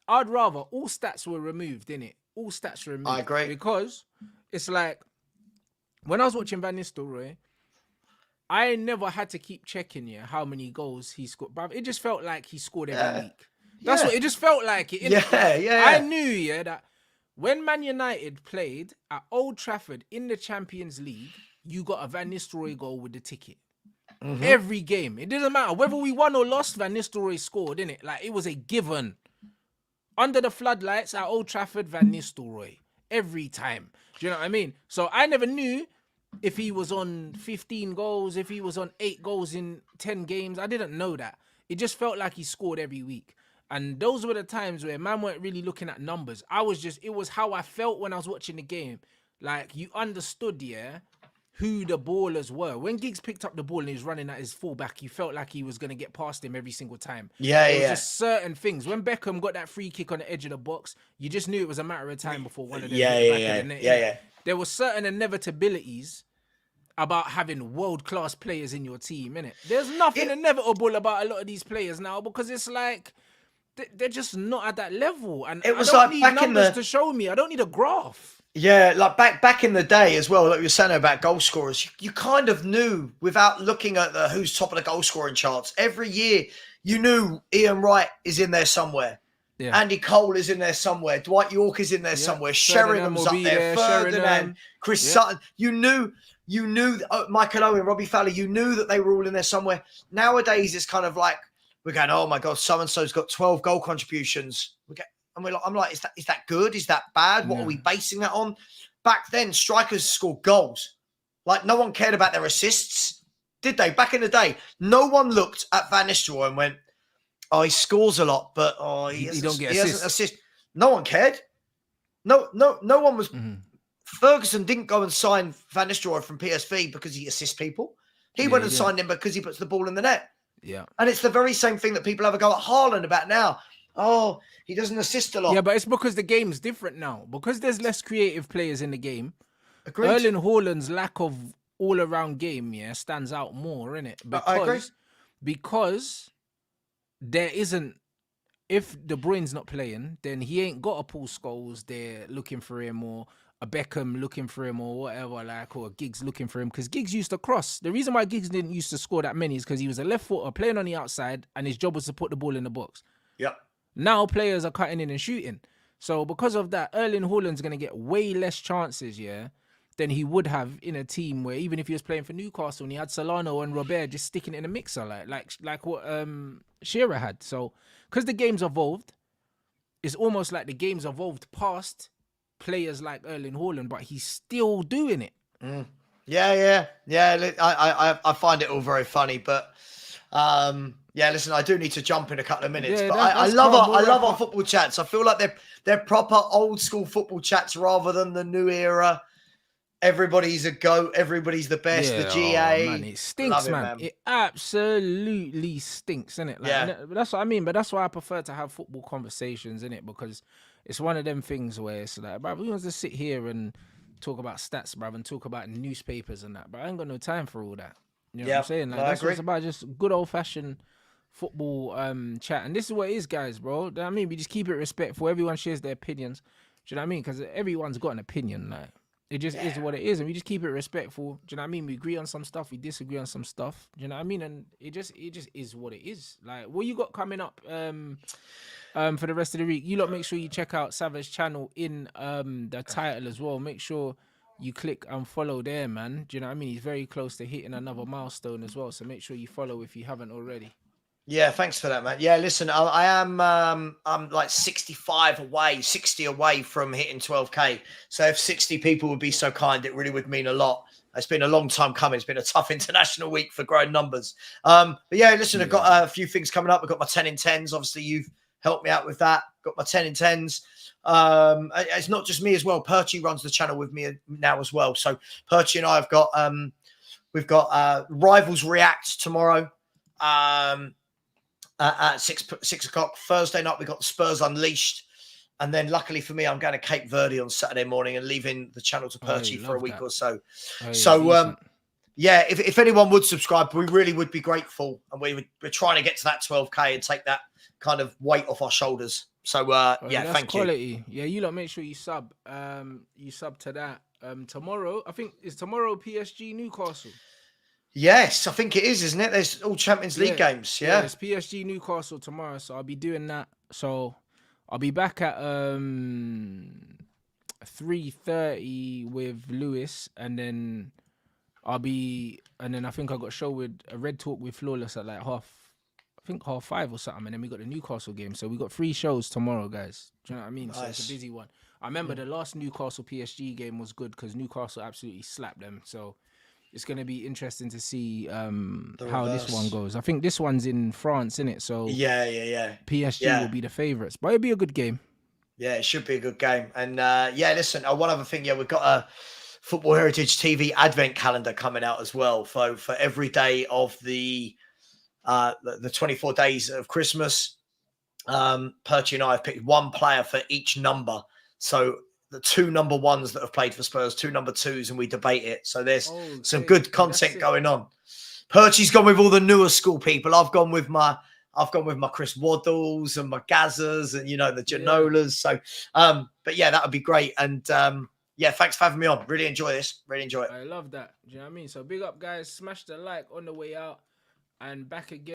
I'd rather all stats were removed, innit? All stats were removed. I agree. Because it's like when I was watching Van Nistelrooy, I never had to keep checking how many goals he scored. But it just felt like he scored every week. That's what it just felt like. I knew, that when Man United played at Old Trafford in the Champions League, you got a Van Nistelrooy goal with the ticket. Mm-hmm. Every game. It doesn't matter. Whether we won or lost, Van Nistelrooy scored, innit? Like, it was a given. Under the floodlights at Old Trafford, Van Nistelrooy. Every time. Do you know what I mean? So I never knew if he was on 15 goals, if he was on 8 goals in 10 games. I didn't know that. It just felt like he scored every week. And those were the times where man weren't really looking at numbers. It was how I felt when I was watching the game. Like, you understood, yeah, who the ballers were. When Giggs picked up the ball and he was running at his fullback, you felt like he was going to get past him every single time. Yeah, There was yeah. just certain things. When Beckham got that free kick on the edge of the box, you just knew it was a matter of time before one of them hit the back of the net. Yeah. There were certain inevitabilities about having world-class players in your team, innit? There's nothing inevitable about a lot of these players now because it's like they're just not at that level. And It was I don't like need back in numbers the- to show me. I don't need a graph. Yeah, like back in the day as well, like you were saying about goal scorers, you kind of knew without looking at who's top of the goal scoring charts. Every year, you knew Ian Wright is in there somewhere. Yeah. Andy Cole is in there somewhere. Dwight York is in there somewhere. Sheringham Sheringham's up there. Ferdinand, Chris Sutton. You knew Michael Owen, Robbie Fowler. You knew that they were all in there somewhere. Nowadays, it's kind of like we're going, oh my God, so and so's got 12 goal contributions. I'm like, is that good? Is that bad? What are we basing that on? Back then, strikers scored goals. Like, no one cared about their assists, did they? Back in the day, no one looked at Van Nistelrooy and went, oh, he scores a lot, but he don't get hasn't assist. No one cared. No one was. Ferguson didn't go and sign Van Nistelrooy from PSV because he assists people. He went and signed him because he puts the ball in the net. Yeah. And it's the very same thing that people have a go at Haaland about now. Oh, he doesn't assist a lot. Yeah, but it's because the game's different now. Because there's less creative players in the game. Agreed. Erling Haaland's lack of all-around game, stands out more, innit? I agree. Because there isn't. If De Bruyne's not playing, then he ain't got a Paul Scholes there looking for him, or a Beckham looking for him, or whatever, like, or Giggs looking for him. Because Giggs used to cross. The reason why Giggs didn't used to score that many is because he was a left footer playing on the outside, and his job was to put the ball in the box. Yep. Now players are cutting in and shooting. So because of that, Erling Haaland's going to get way less chances, than he would have in a team where even if he was playing for Newcastle and he had Solano and Robert just sticking in a mixer like what Shearer had. So because the game's evolved, it's almost like the game's evolved past players like Erling Haaland, but he's still doing it. Yeah. I find it all very funny, but listen, I do need to jump in a couple of minutes. Yeah, but that's I love calm. I love our football chats. I feel like they're proper old school football chats rather than the new era. Everybody's a goat. Everybody's the best. The GA. Man, it stinks, man. It absolutely stinks, innit? But that's what I mean. But that's why I prefer to have football conversations, innit? Because it's one of them things where it's like, bruv, we want to sit here and talk about stats, bruv, and talk about newspapers and that. But I ain't got no time for all that. You know what I'm saying? Like, that's what it's about, just good old fashioned football chat. And this is what it is, guys, bro. I mean, we just keep it respectful. Everyone shares their opinions. Do you know what I mean? Because everyone's got an opinion, like. It just is what it is, and we just keep it respectful. Do you know what I mean? We agree on some stuff, we disagree on some stuff. Do you know what I mean? And it just is what it is. Like, what you got coming up for the rest of the week? You lot make sure you check out Savage channel in the title as well. Make sure you click and follow there, man. Do you know what I mean? He's very close to hitting another milestone as well. So make sure you follow if you haven't already. Yeah, thanks for that, man. Yeah, listen, I'm like 60 away from hitting 12K. So if 60 people would be so kind, it really would mean a lot. It's been a long time coming. It's been a tough international week for growing numbers. But yeah, listen, I've got a few things coming up. I've got my 10 in 10s. Obviously, you've helped me out with that. Got my 10 in 10s. It's not just me as well. Perchy runs the channel with me now as well. So Perchy and I have got, we've got Rivals React tomorrow. At 6 o'clock Thursday night, we got Spurs Unleashed, and then luckily for me, I'm going to Cape Verde on Saturday morning and leaving the channel to Perchy for a week or so. If anyone would subscribe, we really would be grateful, and we're trying to get to that 12K and take that kind of weight off our shoulders. So thank quality. Yeah, you lot make sure you sub. You sub to that. Tomorrow, I think it's PSG Newcastle. Yes, I think it is, isn't it? There's all Champions League games. Yeah, it's PSG Newcastle tomorrow, so I'll be doing that. So I'll be back at 3:30 with Lewis, and then I think I got a show with a Red Talk with Flawless at like 5:30 or something, and then we got the Newcastle game. So we got 3 shows tomorrow, guys. Do you know what I mean? Nice. So it's a busy one. I remember the last Newcastle PSG game was good because Newcastle absolutely slapped them. So it's going to be interesting to see The how this one reverse. goes. I think this one's in France, isn't it? So Yeah. PSG will Yeah. be the favourites, but it'll be a good game. Yeah, it should be a good game. And listen, one other thing, we've got a Football Heritage TV advent calendar coming out as well for every day of the 24 days of Christmas. Perchy and I have picked one player for each number. So the 2 number 1s that have played for Spurs, 2 number 2s, and we debate it. So there's some good content going on. Perchy's gone with all the newer school people. I've gone with my Chris Waddles and my Gazzers and the Janolas. So but yeah, that would be great. And thanks for having me on. Really enjoy this. Really enjoy it. I love that. Do you know what I mean? So big up, guys. Smash the like on the way out and back again.